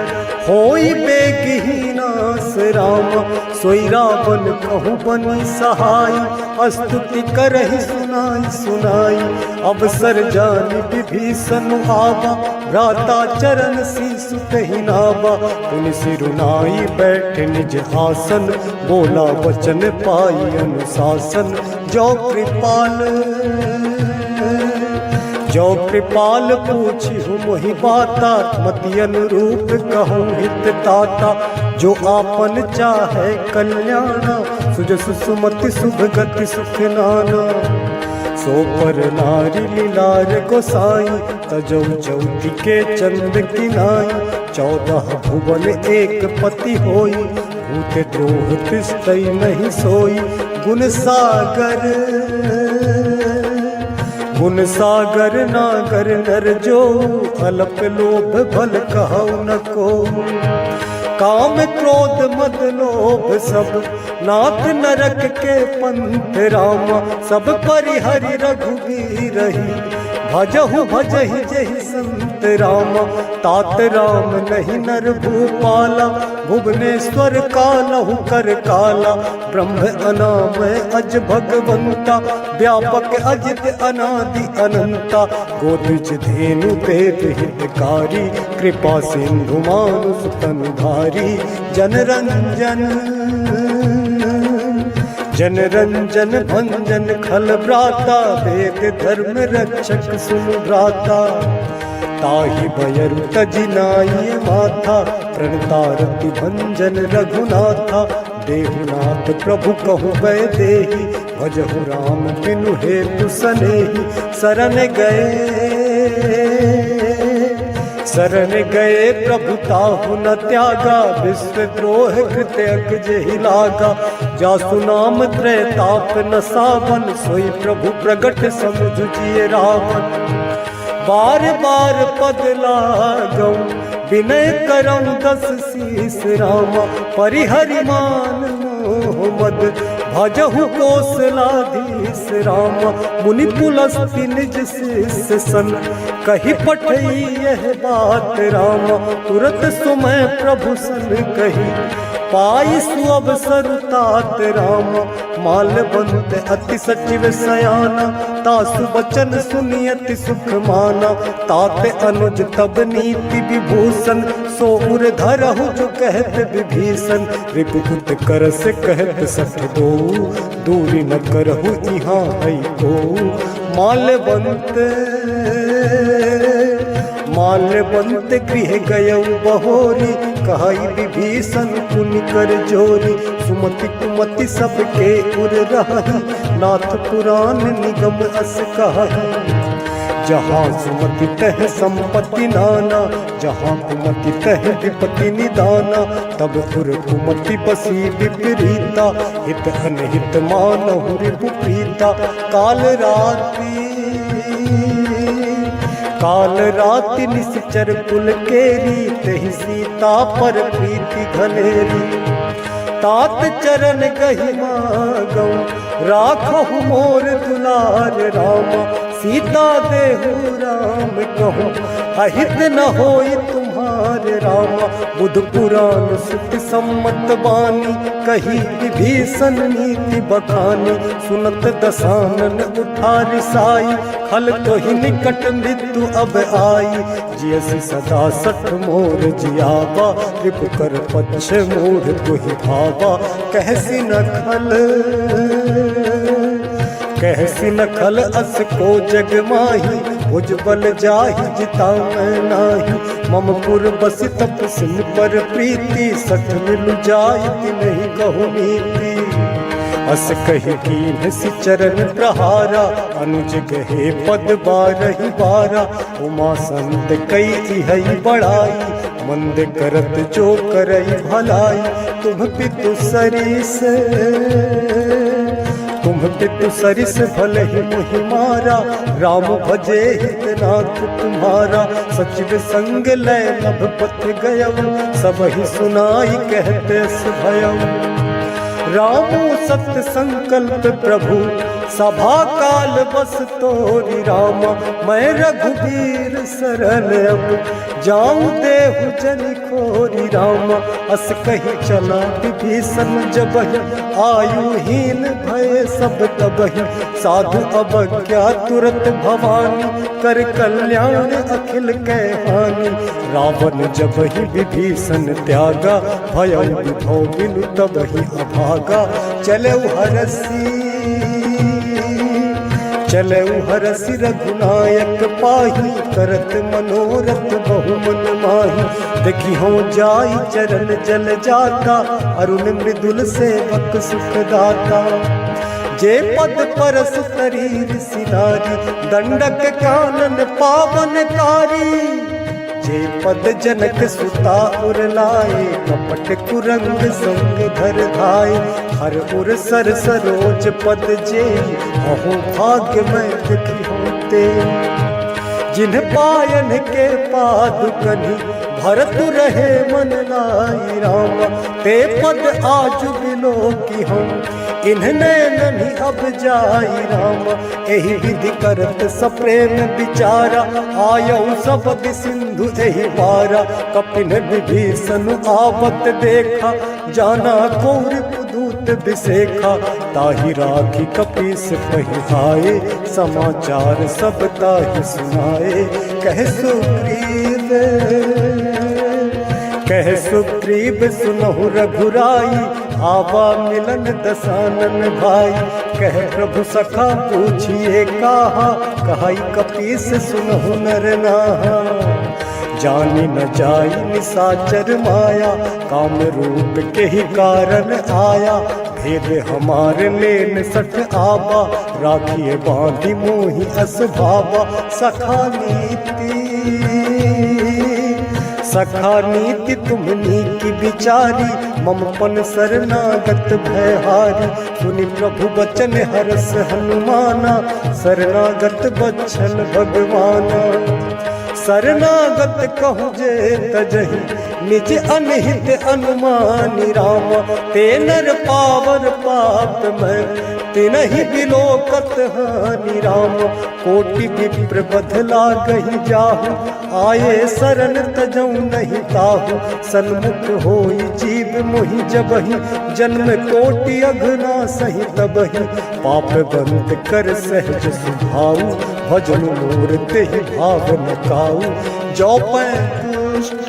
होई बेगहीनास राम। सोई रावण कहु बनी सहाय, स्तुति करहि सुनाई सुनाई। अवसर जानि विभीषण आवा, भ्राता चरण शीसु कहि नावा। पुनि सिरुनाई बैठ निज आसन, बोला वचन पाई अनुशासन। जो कृपाल पूछिहु मोहि बाता, मति अनुरूप कहूँ हित ताता। जो आपन चाहे कल्याणा, सुजस सुमति शुभ गति सुख नाना। सो पर नारी लीलार गोसाई, तजौ ज्योति के चंद किनाई। 14 भुवन एक पति होई, भूत द्रोह तिस्तई नहीं सोई। गुण सागर नागर नर जो, अल्प लोभ भल कहु न को। काम क्रोध मद लोभ सब, नाथ नरक के पंथ रामा। सब परिहरि रघुबीरहि, भजहु भजहि जहि संत रामा। तात राम नहीं नर भूपाला, भुवनेश्वर कालहु कर काला। ब्रह्म अनामय अज भगवंता, व्यापक अजित अनादि अनंता। गोदिज धेनु देव हितकारी, कृपा सिंधु मानुष तनुधारी। जन रंजन भंजन खल भ्राता, वेद धर्म रक्षक सुन भ्राता। ताहि भयरु तजि नाई माथा, प्रणतारति भंजन रघुनाथा। देहुनाथ प्रभु कहु वैदेही, भजहु राम बिनु हेतु सनेही। शरण गए प्रभु ताहु न त्यागा, विश्व द्रोह कृत्य जेहि लागा। जासु नाम त्रय ताप न सावन, सोई प्रभु प्रगट समुझ जिय रावण। बार बार पद लागऊ, विनय करऊँ 10 शीस रामा। परिहरि मान मोह मद, भजहु कौशलाधीश रामा। मुनि पुलस्ति निज शिष्य सन, कही पठई यह बात रामा। तुरत सुमय प्रभु सन कही, पाई सुअवसर तात राम, मालवंत अति सचिव सयाना, तासु बचन सुनि अति सुख माना, ताते अनुज तब नीति विभूषण, सो उर धरहु जो कहत विभीषण, रिपुत कर से कहत सठ दो, दूरी न करहु इहाँ है को। माल्यवंत गृह गयऊ बहोरी, कहाई विभीषण पुनि कर जोरी, सुमति कुमति सबके उर रही, नाथ पुराण निगम अस कही। जहाँ सुमति तह संपत्ति नाना, जहाँ कुमति तह विपत्ति निदाना, तब उर कुमति बसी विपरीता, हित अनहित मानहु रिपु प्रीता। काल राति निश्चर कुल केरी, तहि सीता पर प्रीति घनेरी। तात चरण गहि मागौ, राखहु मोर दुलार रामा, सीता देहु राम कहूँ, अहित न होई तुम्हारे रामा। बुध पुराण सुत सम्मत बानी, कही विभीषण नीति बखानी, सुनत दसानन उठा रिसाई, खल तो ही निकट मृत्यु अब आई। जियसि सदा सठ मोर जियावा, रिपु कर पक्ष मोर तुहि भावा, कहसी न खल अस को जग माही, भुजबल जाहि जिता मैं नाही। ममपुर बसि तप सिन पर प्रीति, सठ मिलु जाहि नहीं कहु नीति। अस कहि कीन्ह सि चरण प्रहारा, अनुज गहे पद बारहि बारा। उमा संत कई इहै बड़ाई, मंद करत जो करई भलाई। तुम पितु सरिस भले ही मुहि मारा, राम भजे हितनाथ तुम्हारा। सचिव संग लय नभ पथ गयऊ, सबहि सुनाई कहते भयऊ। रामो सत्य संकल्प प्रभु, सभा काल बस तोरी रामा। मैं रघुबीर सरल अब, जाऊं देहु जन खोरी रामा। अस कही चला विभीषण जबहि, आयुहीन भय सब तबहि। साधु अवज्ञा तुरत भवानी, कर कल्याण अखिल कै हानि। रावण जबहि विभीषण त्यागा, भय विभव बिनु तबहि अभागा। चलऊ हरसि रघुनायक पाही, करत मनोरथ बहु मन माही। देखी हो जाई चरण जल जाता, अरुण मृदुल सेवक सुख दाता। जे पद परस शरीर सिनारी, दंडक कानन पावनकारी। जे पद जनक सुता उर लाए, कपट कुरंग संग धर धाय। हर उर सर सरोज पद जे, अहो भाग्य मैं दुखी होते। जिन्ह पायन के पादुकनि, भरत रहे मन लाई रामा। ते पद आज बिलो की हम, इन्हने ननि अब जाई रामा। एहि विधि करत सप्रेम विचारा, आयऊ सब सिंधु एहि पारा। कपिन विभीषण आवत देखा, जाना कौर पुदूत बिसेखा। ताहि राखी कपीस पहिहाए, समाचार सब ताहि सुनाए। कह सुग्रीव सुनहु रघुराई, आवा मिलन दसानन भाई। कह प्रभु सखा पूछिए काहा, कहाई कपीस सुनहु नर नाहा। जानी न जाई निसाचर माया, काम रूप के ही कारण आया। भेद हमारे लेन सठ आबा, राखिए बांधी मोहि अस भावा। सखा नीति तुम नीति विचारी, ममपन शरणागत भयहारी। सुनि प्रभु बचन हरस हनुमाना, शरणागत बच्छल भगवाना। शरणागत कहु जे तजहि, निज अनहित अनुमानी रामा। ते नर पावर पाप मैं, तिनहि बिलोकत हानि राम। कोटि विप्र बदला गहि जाहु, आये शरण तजौ नहीं ताहु। सन्मुख होई जीव मोहि जबहि, जन्म कोटि अघना सहि तबहि। पाप बंद कर सहज सुभाऊ, भजन मोर तेहि भाव न काऊ। जो पै दुष्ट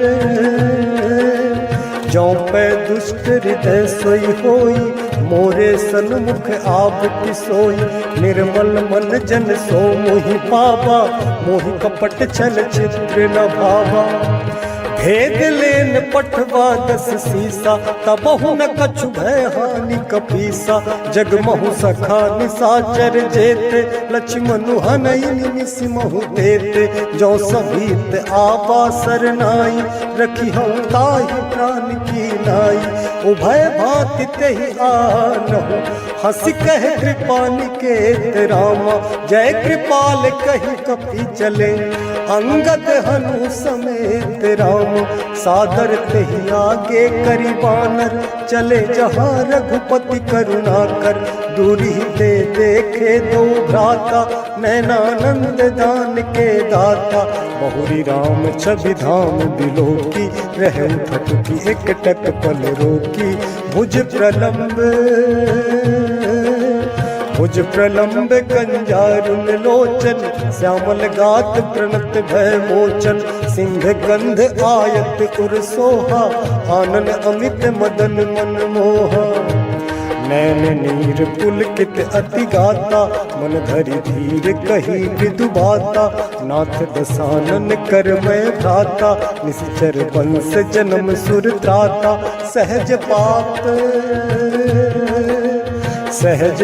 जो पै दुष्ट हृदय सोई होई, मोरे सन्मुख आप सोई। निर्मल मन जन सो मोहि पावा, मोहि कपट छल चित्र न भावा। भेद लेन पठवा दस सीसा, तबहु न कछु भय हानि कपीसा। जगमहु सखा निसाचर जेते, लक्ष्मण हनई निमिषमहु देते। जो सभीत आवा सरनाई, रखी हम ताहि प्राण की नाई। उभय भांति तेहि आनहु, हंस कह कृपा निकेत रामा। जय कृपाल कहि कपि चले, अंगद हनु समेत राम। सादर तेहि आगे करि बानर, चले जहाँ रघुपति करुणा कर। दूरी दे देखे दो भ्राता, नैनानंद दान के दाता। बहुरी राम छवि धाम बिलोकी, रह उठकी एक टक पल रोकी। भुज प्रलंब कंजारुन लोचन, श्यामल गात प्रणत भय मोचन। सिंह गंध आयत उर सोहा, आनन अमित मदन मन मोहा। नैन नीर पुलकित अति गाता, मन धरि धीर कही विदु बाता। नाथ दसानन कर मैं भ्राता, निश्चर वंश जन्म सुर त्राता। सहज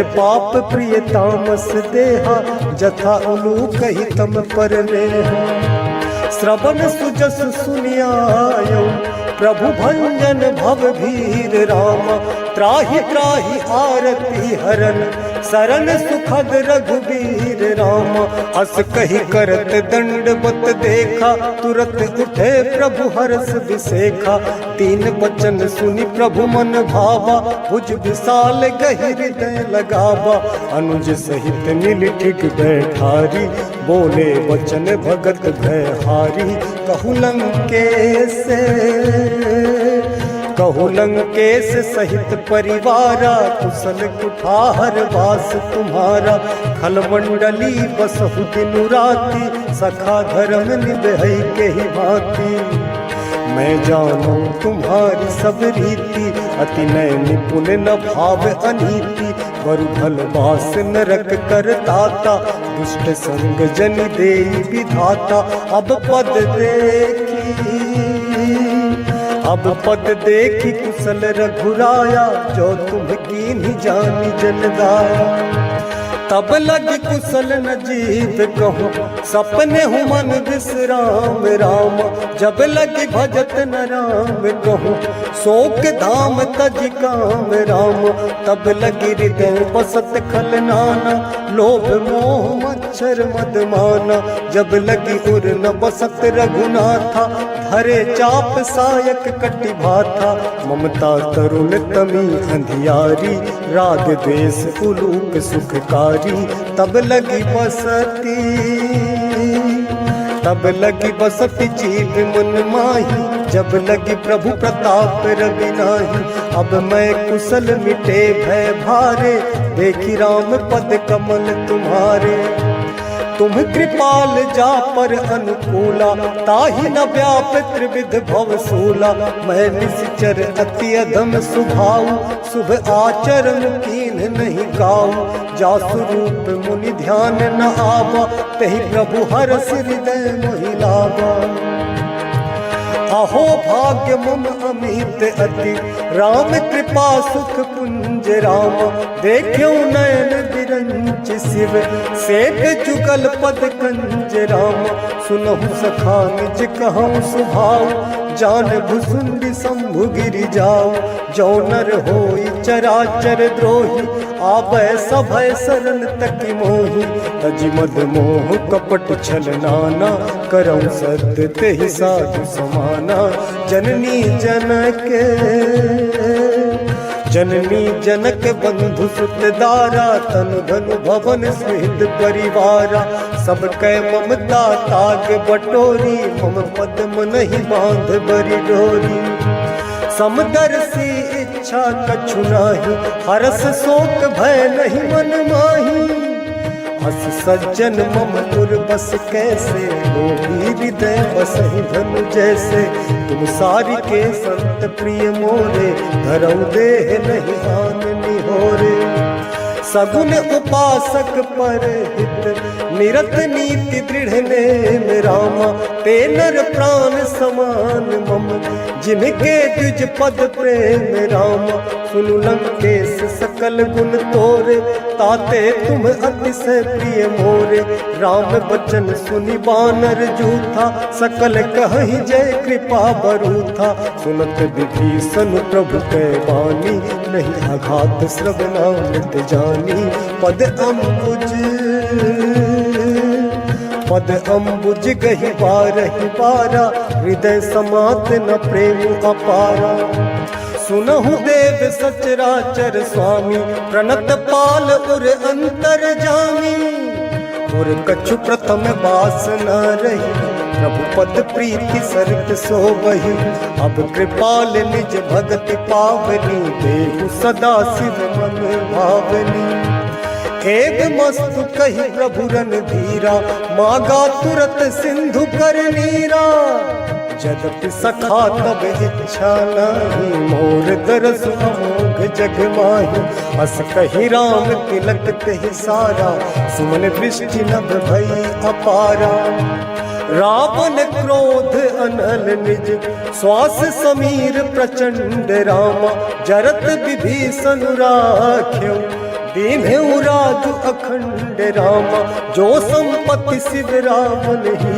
पाप प्रिय तामस देहा, जथा उलू कही तम पर नेहा। श्रवण सुजस सुनियायो, प्रभु भंजन भव भीर राम। त्राहि त्राहि आरती हरन, शरण सुखद रघुबीर राम। अस कही करत दंडवत देखा, तुरत उठे प्रभु हरस विसेखा। तीन वचन सुनि प्रभु मन भावा, भुज विशाल गहि हृदय लगावा। अनुज सहित नील ठिक बैठारी, बोले वचन भगत भय हारी। कहु लंकेश सहित परिवारा, कुशल कुठार वास तुम्हारा। खलमंडली बसहु दिनु राति, सखा धर्म निभै के ही भांति। मैं जानू तुम्हारी सब रीति, अति नय निपुण न भाव अनीति। वरु भल बास नरक कर दाता, दुष्ट संग जन देई विधाता। अब पद देखी कुशल रघुराया, जो तुम कीन्ही जानी जन गाया। तब लग कुशल न जीव कहूँ, सपने हूँ मन विश्राम राम। जब लग भजत न राम कहूँ, शोक धाम तज काम राम। तब लगी हृदय बसत खल नाना, लोभ मोह मच्छर मद माना। जब लगी उर न बसत रघुनाथा, हरे चाप सायक कटि भाथा। ममता तरुण तमी अंधियारी, राग द्वेष उलूक सुखकारी। तब लगी बसती जीव मन माही, जब लगी प्रभु प्रताप रवि नाही। अब मैं कुशल मिटे भय भारे, देखी राम पद कमल तुम्हारे। तुम कृपाल जा पर अनुकूला, ताहि न व्याप त्रिविध भव सूला। मैं निश्चर अति अधम सुभाऊ, शुभ आचरण कीन्ह नहीं गाऊ। जासु रूप मुनि ध्यान न आवा, तहि प्रभु हरस हृदय मोहि लावा। अहो भाग्य मम अमित अति, राम कृपा सुख पुंज राम। देखो नयन बिरंच शिव, सेठ जुगल पद कंज राम। सुनहु सखा निज कहूँ सुभाऊ, जान भुसुंडी शंभु गिरि जाओ। जो नर होई चराचर द्रोही, आबै सभय शरण तकि मोहि। तजि मद मोह कपट छल नाना, करऊँ सत्य तेहि साधु समाना। जननी जनक जननी जनक बंधु सुत दारा, तन धनु भवन सहित परिवारा। सब कै ममता ताग बटोरी, मम पद्म नहीं बांध बरी डोरी। समदर्शी इच्छा कछु नाही, हरस शोक भय नहीं मन माही। हस सज्जन मम पुर बस कैसे, लोभी हृदय बसहि धनु जैसे। तुम सारी के संत प्रिय मोरे, धरऊ देह नहीं आन निहोरे। सगुन उपासक पर हित, निरत नीति दृढ़ नेम रामा। ते नर प्राण समान मम, जिनके द्विज पद प्रेम रामा। सुनु लंकेश सकल गुण तोरे, ताते तुम अतिशय प्रिय मोरे। राम बचन सुनि बानर जूथा, सकल कहि जय कृपा बरूथा। सुनत विभीषण प्रभु कै वाणी, नहीं आघात श्रवणामृत जानी। पद अम्बुज गहि बारहि बारा, हृदय समात न प्रेम अपारा। सुनहु देव सचराचर स्वामी, प्रणत पाल उर अंतर जामी। उर कछु प्रथम बास न रही, प्रभु पद प्रीति सरित सोबहि। अब कृपाल निज भगति पावनी, देहु सदा शिव मन भावनी। एक मस्तु कही प्रभु रणधीरा, मागा तुरत सिंधु कर नीरा। जदपि सखा तब इच्छा नहीं, मोर दरस अमोघ जग माही। अस कही राम तिलक तेहि सारा, सुमन दृष्टि नभ भई अपारा। रावण क्रोध अनल निज, श्वास समीर प्रचंड रामा। जरत विभीषण राख्यो, दीन्हु राजु अखंड रामा। जो संपत्ति शिव रावण ही,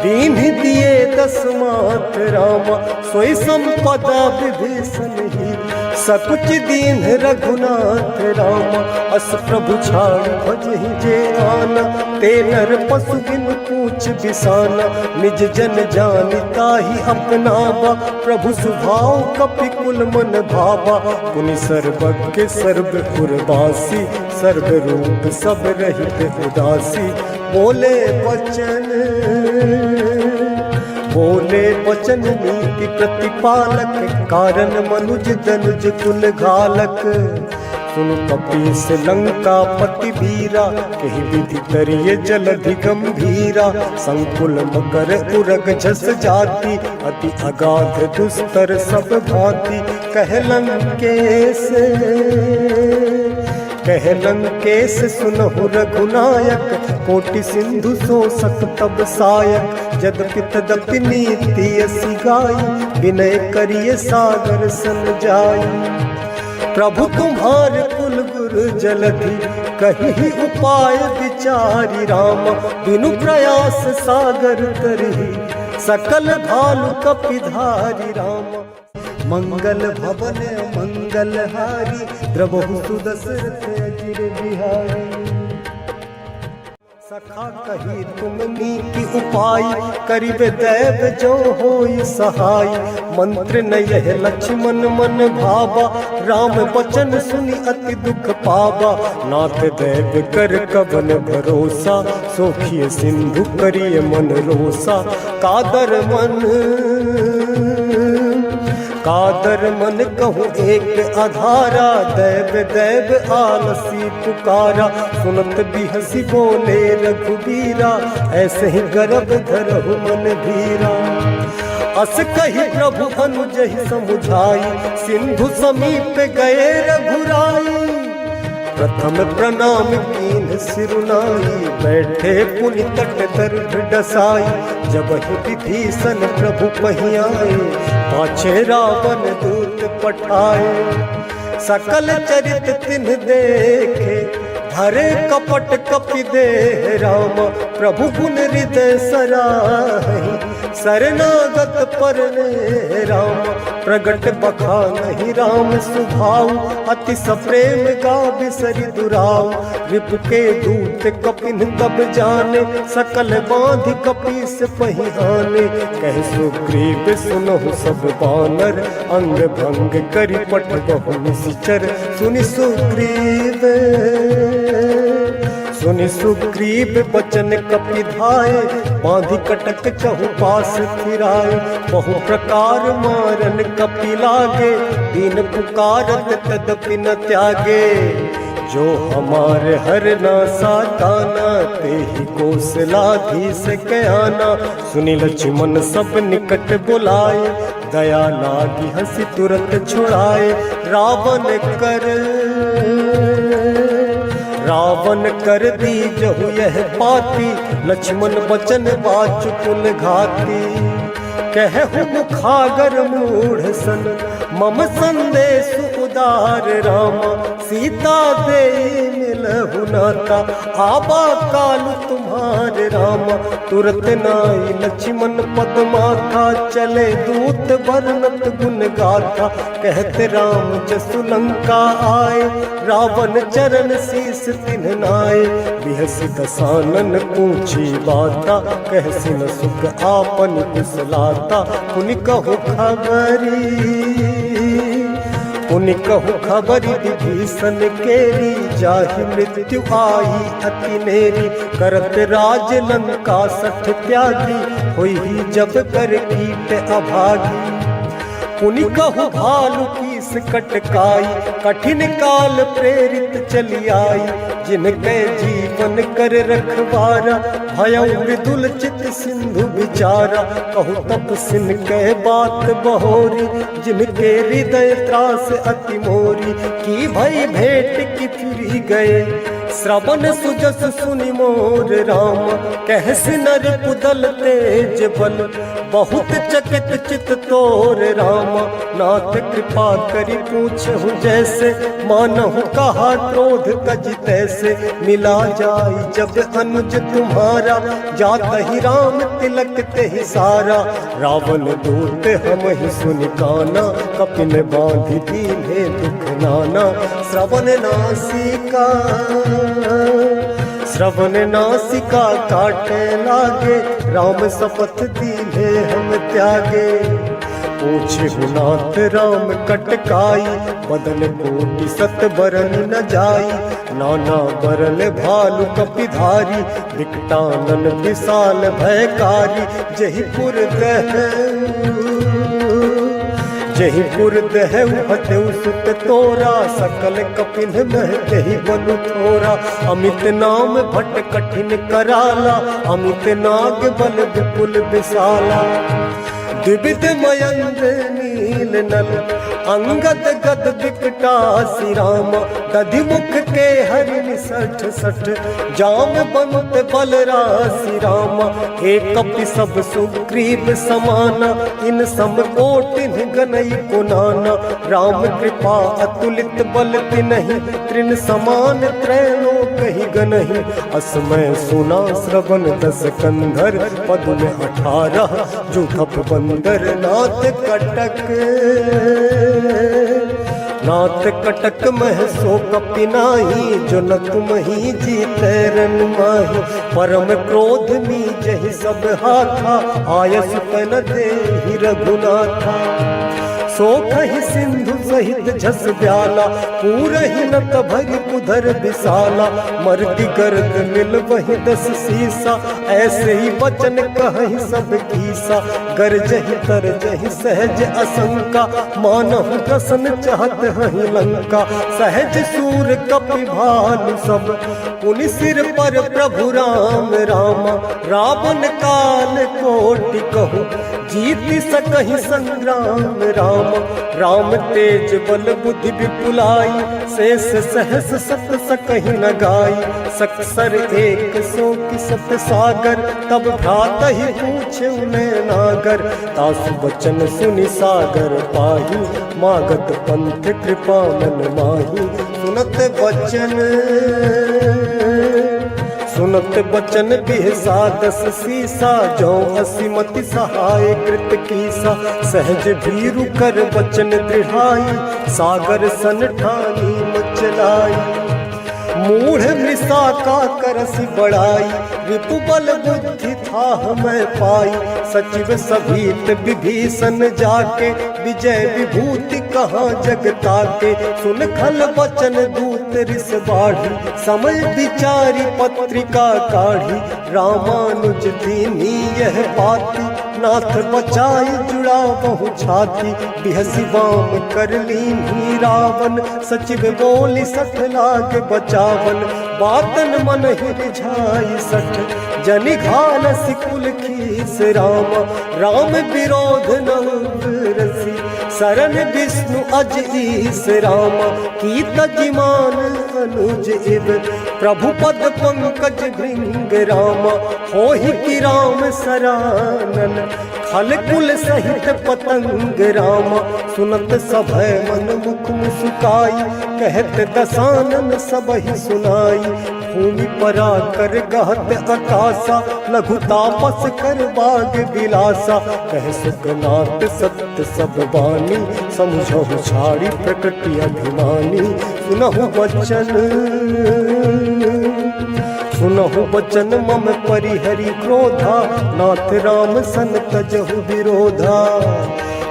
दीन्ह दिए दस मात रामा। सोई संपदा विभीषण ही, सकुच दीन्ह रघुनाथ रामा। अस प्रभु छाड़ भजहि जे आना, ते नर पशु बिन पूछ बिसाना। निज जन जानिता ही अपनावा, प्रभु सुभाव कपि कुल मन भावा। पुनि सर्वज्ञ सर्वपुरवासी, सर्व रूप सब रहित उदासी। बोले वचन नीति प्रतिपालक, कारण मनुज दनुज कुल घालक। सुनु कपीस लंका पति वीरा, कही विधि तरिये जलधि गंभीरा। संकुल मकर उरग झस जाति, अति अगाध दुस्तर सब भांति। कहलन केस सुनहु रघुनायक, कोटि सिंधु शोषक तब सायक। जदपि तदपि नीति असी गाई, विनय करिए सागर सन जाई। प्रभु तुम्हार कुल गुरु जलधि, कही उपाय विचारी राम। बिनु प्रयास सागर तरही, सकल भालु कपिधारी राम। मंगल भवन मंगल हारी, द्रवहु सुदशरथ अजिर बिहारी। सखा कही तुम नीति उपाय, करिबे दैव जो होई सहाय। मंत्र न यह लक्ष्मण मन भावा, राम बचन सुनि अति दुख पावा। नाथ दैव कर कवन भरोसा, सोखिए सिंधु करिए मन रोसा। कादर मन कहूँ एक आधारा, दैव दैव आलसी पुकारा। सुनत बिहसी बोले रघुबीरा, ऐसे ही गर्भ धरहु मन धीरा। अस कही प्रभु अनुजहि समुझाई, सिंधु समीप गए रघुराई। प्रथम प्रणाम कीन्ह सिरुनाई, बैठे पुनि तट दर्भ डसाई। जब विभीषण प्रभु पहियाए, पाछे रावण दूत पठाए। सकल चरित तिन्ह देखे, धरे कपट कपि देह राम। प्रभु गुण हृदय सराहि, शरणागत पर राम प्रगट बखा नहीं राम सुभाव अति सप्रेम गा बिसरि दुराव रिपु के दूत कपिन तब जाने सकल बांध कपीस पहिहाने कह सुग्रीव सुनहु सब बानर अंग भंग करि पट बहु निश्चर सुनि सुग्रीव बचन कपि धाये बांधि कटक चहु पास फिराए बहु प्रकार मारन कपि लागे दीन पुकारत तदपि न त्यागे जो हमारे हर नासा ताना ते ही कौशलाधीश कयाना सुनि लक्ष्मण सब निकट बुलाए दया लागी हंसी तुरंत छुड़ाए रावण कर दी जहु यह पाती लक्ष्मण बचन बाचु कुल घाती कहु मुखागर मूढ़ सन मम संदेश उदार राम सीता दे मिलहु नाता आबा काल तुम्हारे राम तुरत नाई लक्ष्मण पद माथा चले दूत वर्णत गुण गाथा कहते राम जसु लंका आए रावण चरण शीस तिन्ह नाए बिहस दसानन पूछी बाता कहसी न सुख आपन कुशलाता पुनि कहु खबरी विभीषण केरी जाहि मृत्यु आई अति नेरी करत राज लंका सठ त्यागी होई जब कर कीट अभागी पुनि कहु भालु कीस कटकाई कठिन काल प्रेरित चली आई जिनके जीवन कर रखवारा भयउ मृदुल चित सिंधु विचारा कहु तप सिन के बात बहोरी जिनके हृदय त्रास अति मोरी की भई भेंट की फिरी गए श्रवण सुजस सुनि मोर राम कहसि नर पुदल तेज बल बहुत चकित चित तोर राम नाथ कृपा करि पूछहु जैसे मानहु कहा क्रोध तज तैसे मिला जाई जब अनुज तुम्हारा जात ही राम तिलक ते ही सारा रावण दूत हम ही सुनि काना कपिन बांधि दीन्हे दुख नाना श्रवण नासिका काटे लागे राम शपथ दीन्हे हम त्यागे पूछे नाथ राम कटकाई बदन कोटि सत बरन न जाई नाना बरल भालु कपिधारी विकटानन विशाल भयकारी जहीपुर दहु हतेउ सुत तोरा सकल कपिन मह जही बनु थोरा अमित नाम भट कठिन कराला अमित नाग बल विपुल विशाला द्विविध मयंद्र नील नल अंगद गद विकटासी राम दधि मुख के हरि सठ सठ जाम बंत बल राशि राम एक कपि सब सुग्रीव समाना इन सम कोटिन गनई पुनाना राम कृपा अतुलित बल तिनहि तृण समान त्रैलोक ही गनहि असमय सुना श्रवण दस कंधर पद में 18 जो थप बंदर नाथ कटक मह सो कपिनाही जो न तुम ही जीते रन माही परम क्रोध मी जहि सब हाथा आयस तन दे रघुनाथा सो कहि सिंधु सहित झस ब्याला पूरहि नत भरि उधर विशाला मर्दि गर्द मिल वही 10 सीसा ऐसे ही वचन कहि सब कीसा गरजहि तरजहि सहज असंका मानहु प्रसन्न चाहत हहि लंका सहज सूर कपि भालु सब पुनि सिर पर प्रभु राम रामा रावण काल कोटि कहु जीति सकहि संग्राम राम राम तेज बल बुद्धि विपुलाई शेष सहस सत सकहि न गाई सकसर एक सो की सत सागर तब भ्रात ही पूछे उन्हें नागर तासु बचन सुनि सागर पाही मागत पंथ कृपा सुनत बचन बिहसा 10 सीसा, जो असीमति सहाय कृत कीसा। सहज भीरु कर बचन दृढ़ाई, सागर सन ठानी मचलाई। मूढ़ मृषा का करसी बढ़ाई, रिपु बल बुद्धि था हमें पाई। सचिव सभीत विभीषण जाके, विजय विभूति कहाँ जगता के। सुन खल बचन दूत रिस बाढ़ी, समय विचारी पत्रिका काढ़ी। रामानुज दीनी यह बाती, नाथ बचाई जुड़ा बहु छाती। बिहसी वाम कर लीनी रावण, सचिव बोली 60 लाख बचावन। बातन मन ही रिझाई 60, जनि घाल सिकुल खीस रामा। राम विरोध न रसी, शरण विष्णु अज ईस रामा। की तजिमान अनुज इव, प्रभु पद पंकज भृंग रामा। होहि कि राम सरानन, खल कुल सहित पतंग रामा। सुनत सभय मन मुख मुस्काई, कहत दसानन सबहि सुनाई। भूमि परा कर गहत आकाशा, लघु तापस कर बाग बिलासा। कह सुखनाथ सत्य सब बानी, समझहु छाड़ी प्रकृति अभिमानी। सुनहु बचन मम परिहरि क्रोधा, नाथ राम सन तजहु विरोधा।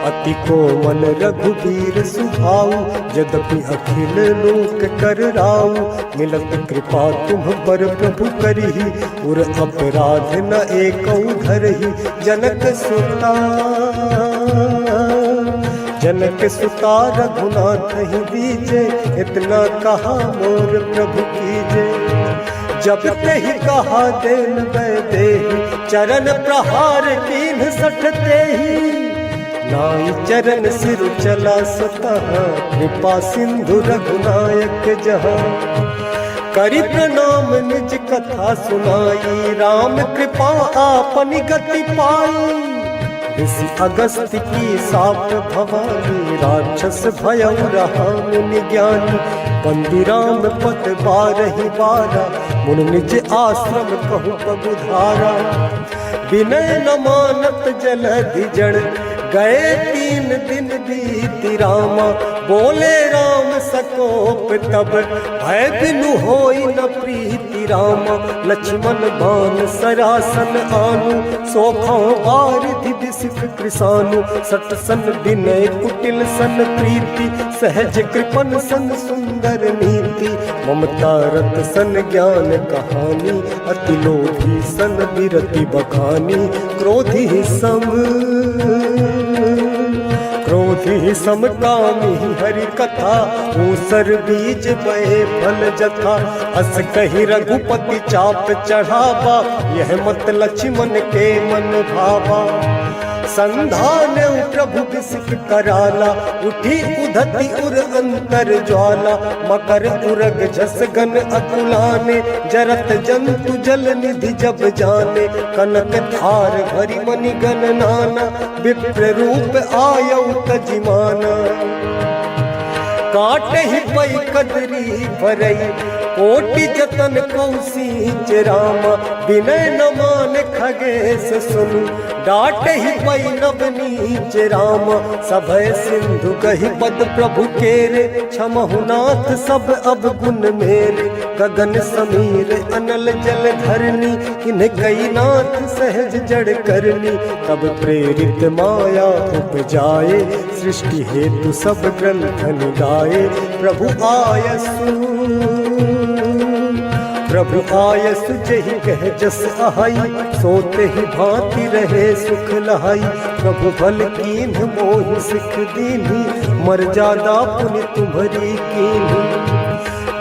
अति कोमल रघुबीर सुभाऊ, यद्यपि अखिल लोक कर राऊ। मिलत कृपा तुम पर प्रभु करही, उर अपराध न एकौ धरही। जनक सुता रघुनाथ ही दीजे, इतना कहा मोर प्रभु कीजे। जब ते ही कहा देन देहि, चरण प्रहार कीन्ह 60 तेहि। नाई चरण सिर चला सतः, कृपा सिंधु रघुनायक जहाँ। करि प्रणाम निज कथा सुनाई, राम कृपा आपनि गति पाई। ऋषि अगस्त्य की साप भवानी, राक्षस भयउ रहा मुनि ज्ञानी। बंदी राम पद 12 बारा, मुन निज आश्रम कहु पगुधारा। विनय न मानत जलधि जड़, गए 3 दिन बीती रामा। बोले राम सकोप तब, भय बिनु होई न प्रीति रामा। लक्ष्मण बाण सरासन आनु, सोखौ वारिधि बिसिख कृसानु। 60 सन विनय कुटिल सन प्रीति, सहज कृपन सन सुंदर नीति। ममता रत सन ज्ञान कहानी, अति लोभी सन विरति बखानी। क्रोधी समकामी हरि कथा, ऊसर बीज बहे फल जथा। अस कही रघुपति चाप चढ़ावा, यह मत लक्ष्मण के मन भावा। संधान प्रभु बिसिक कराला, उठी उधति उर अंतर ज्वाला। मकर उरग झस गन अकुलाने, जरत जंतु जल निधि जब जाने। कनक धार भरी मणि गण नाना, विप्र रूप आयौ तजिमाना। काटे ही पई कदरी भरई, कोटि जतन कौसीच रामा। विनय न मान खगेश सुनु, डांटे ही पई नवनीच रामा। सभय सिंधु कही पद प्रभु केरे, क्षमहु नाथ सब अब गुण मेरे। गगन समीर अनल जल धरनी, इन्हें कई नाथ सहज जड़ करनी। तब प्रेरित माया उपजाए, सृष्टि हेतु सब ग्रंथ निगाए। प्रभु आयसु जहि कह जस आहाई, सोते ही भांति रहे सुख लहाई। प्रभु भल कीन्ह मोहि सिख दीन्ही, मर्यादा पुनि तुम्हरी कीन्ही।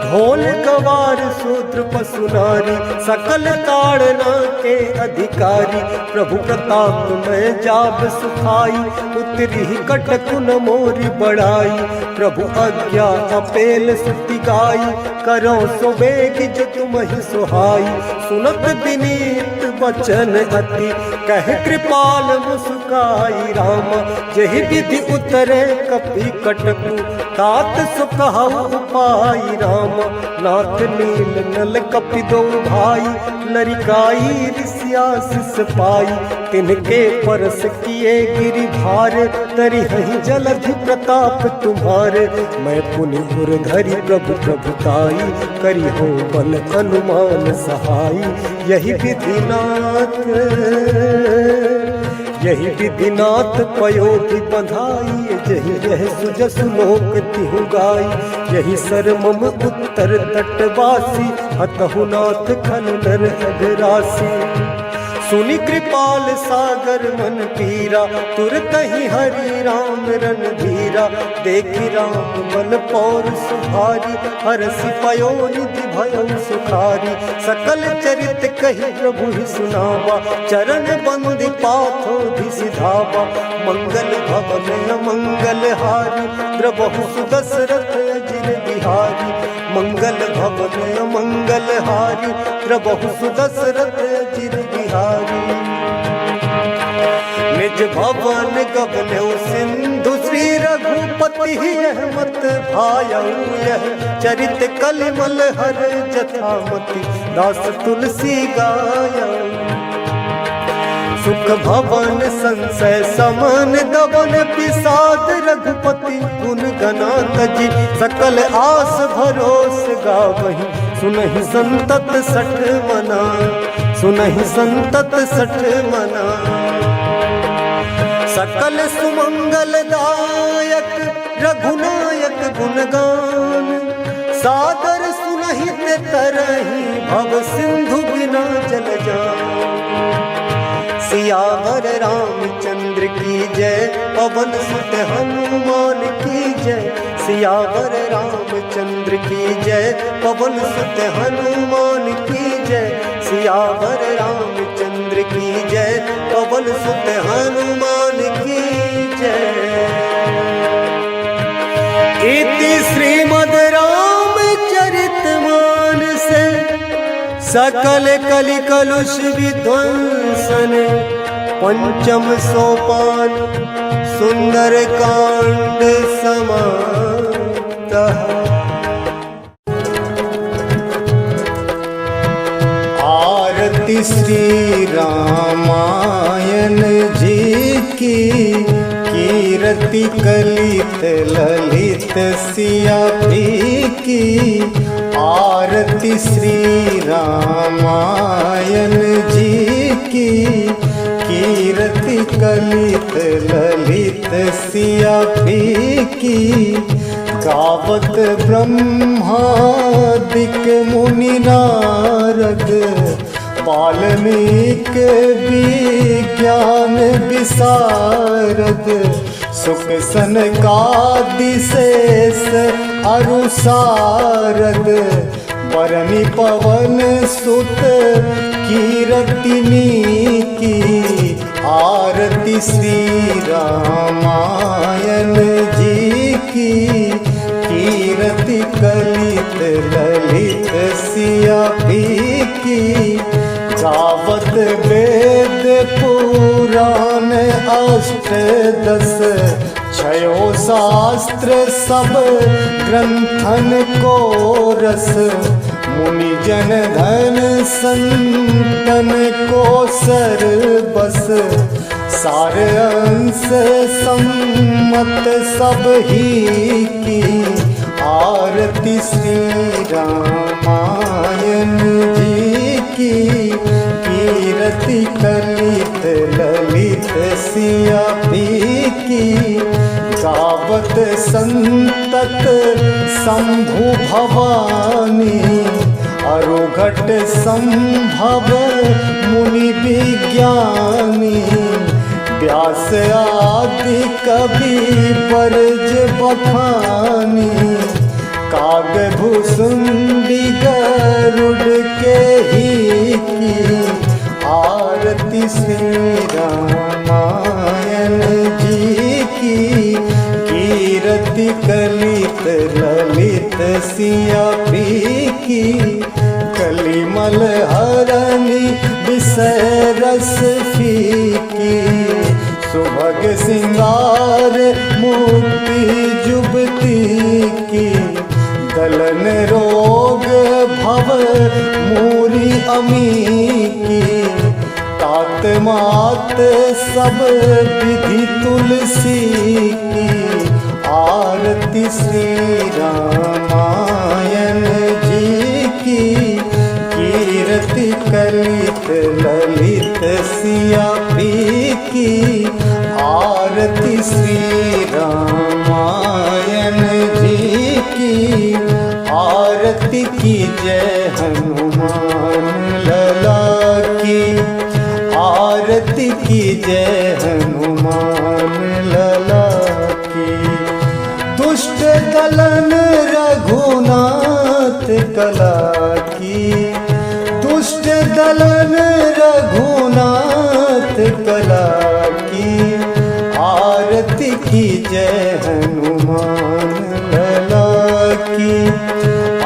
ढोल गवार शूद्र पशु नारी, सकल ताड़ना के अधिकारी। प्रभु प्रताप में जाब सुखाई, उतरी कटकुन मोरी बढ़ाई। प्रभु आज्ञा अपेल सुति गाई, करो सो बेग जो तुम ही सुहाई। सुनत विनीत बचन अति, कह कृपाल मुस्काई राम। यही विधि उतरे कपि कटकु, तात सुखहु उपाई राम। नाथ नील नल कपि दो भाई, लरिकाई ऋषियासिस पाई। तिनके परस किए गिरि भार, तरि हहि जलधि प्रताप तुम्हारे। मैं पुनि उर धरि प्रभु प्रभुताई, करि हो बल अनुमान सहाई। यही विधिनाथ यही विधिनाथ पयोधि बंधाई, जही यह सुजसु लोक तिहु गाई। यही सर मम उत्तर तटवासी, हतहु नाथ खल नर अघरासी। सुनि कृपाल सागर मन पीरा, तुरत ही हरि राम रणधीरा। देखि राम बल पौर सुभारी, हरसि पयो निधि भयो सुखारी। सकल चरित कहि प्रभु ही सुनावा, चरण बंदि पाथो सिधावा। मंगल भवन अमंगल हारी, द्रबहु सुदशरथ अजिर बिहारी। मंगल भवन अमंगल हारी, द्रबहु सुदशरथ अजिर बिहारी। निज भवन गबनौ सिंधु, श्री रघुपति यह मत भायऊ। यह चरित कलिमल हर जथामति, दास तुलसी गायऊ। सुख भवन संशय समन दबन, पिसाद रघुपति गुण गनात जी। सकल आस भरोस गावहि, सुनहि संतत सठ मना। सुनहि संतत सठ मना। सकल सुमंगल दायक रघुनायक गुणगान, सादर सुनहि ते तरहि, भव सिंधु बिना जल जान। सियावर रामचंद्र की जय, पवन सुत हनुमान की जय। सियावर रामचंद्र की जय, पवन सुत हनुमान की जय। सियावर रामचंद्र की जय, पवन सुत हनुमान की जय। इति श्रीमद् रामचरितमानस, सकल कलि कलुष विध्वंसन। पंचम सोपान सुंदर कांड समाप्तः। आरती श्री रामायण जी की, कीरति कलित ललित सिया भी की। आरती श्री रामायण जी की, कीरति कलित ललित सिया भी की। गावत ब्रह्मादिक मुनि नारद, वाल्मीकि विज्ञान विशारद। सुख सनकादि शेष अरु सारद, बरनी पवन सुत कीरतिनी की। आरती श्री रामायण जी की, कीरति कलित ललित सिया भी की। गावत वेद पुराण अष्टदश, छयो शास्त्र सब ग्रंथन को रस। मुनि जन धन संतन को सर बस, सार अंश सम्मत सब ही की। आरती श्री रामायण जी की, कीरति कलित ललित सिया भी की। गावत संतत शंभु भवानी, अरुघट संभव मुनि विज्ञानी। व्यास आदि कवि बरज बखानी, काग भुसुंडी गरुड़ के ही की। आरती श्री रामायण जी की, कीरति कलित ललित सिया भी की। कलिमल हरनि विषय सिंगार मुक्ति जुबती की, दलन रोग भव मूरी अमी की, तात मात सब विधि तुलसी की, आरती श्री रामायण जी की, कीर्ति कलित ललित सिया प्री की, आरती श्री रामायण जी की, आरती की जय हनुमान लला की, आरती की जय हनुमान लला की। दुष्ट दलन रघुनाथ कला की, दुष्ट दलन रघुनाथ कला की, आरती की जय हनुमान लला की,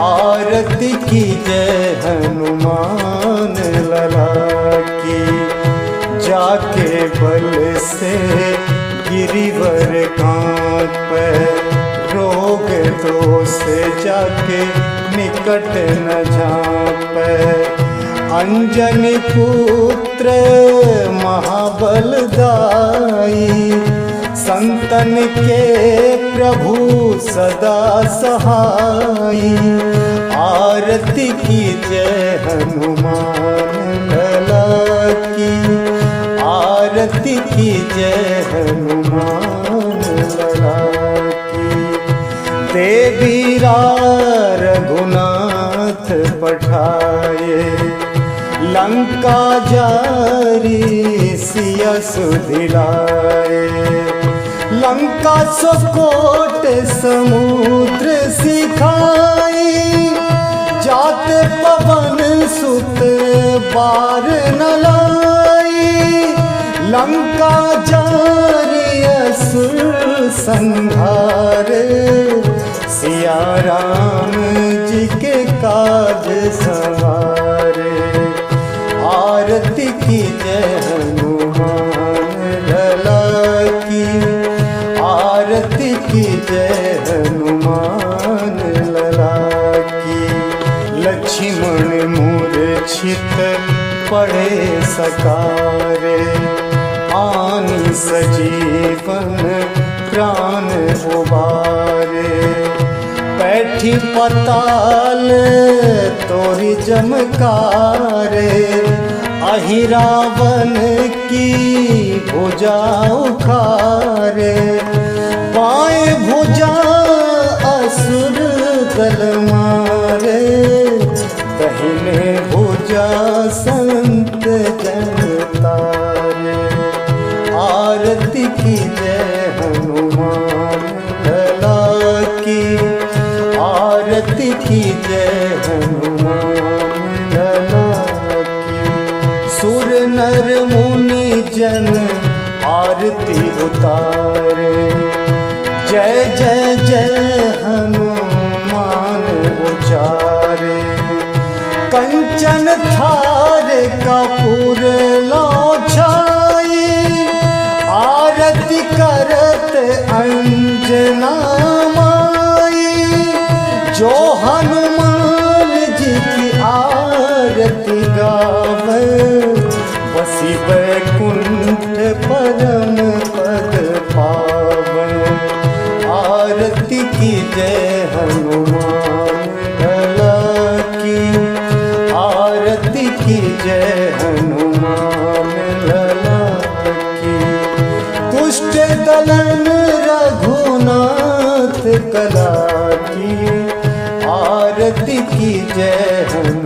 आरती की जय हनुमान लला की। जाके बल से गिरिवर कांपे, रोग दोष जाके निकट न झांपे, अंजनी पुत्र महाबलदाई, संतन के प्रभु सदा सहाई, आरती की जय हनुमान लला की, आरती की जय हनुमान लला की। देवीरा रघुनाथ पठाए, लंका जारी सिया सुधिलाए, लंका सुकोट समुद्र सिखाई, जाते पवन सुत बार न लाई, लंका जारी असुर संहार, सिया राम जी के काज सवारे, आरती की जय हनुमान लला की, आरती की जय हनुमान लला की। लक्ष्मण मूर्छित पड़े सकारे, आनी सजीवन प्राण उबारे, बैठी पताल तोरी जमकारे, अहिरावन की भुजा उखारे, बाएं भुजा असुर दल मारे, दहिने भुजा संत जन तारे, आरती की जय हनुमान लला की, आरती की जय हनुमान लला की। सुर नर मुनि जन आरती उतारे, जय जय जय हनुमान उचारे, कंचन थार कपूर लो छाई, आरती करत अंजना माई, जो हनुमान जी की आरती गावे, बसी बैकुंठ परम पद पावे, आरती की जय हनुमान लला की, आरती की जय हनुमान लला की। दुष्ट दलन रघुनाथ कला की, आरती की जय हनुमान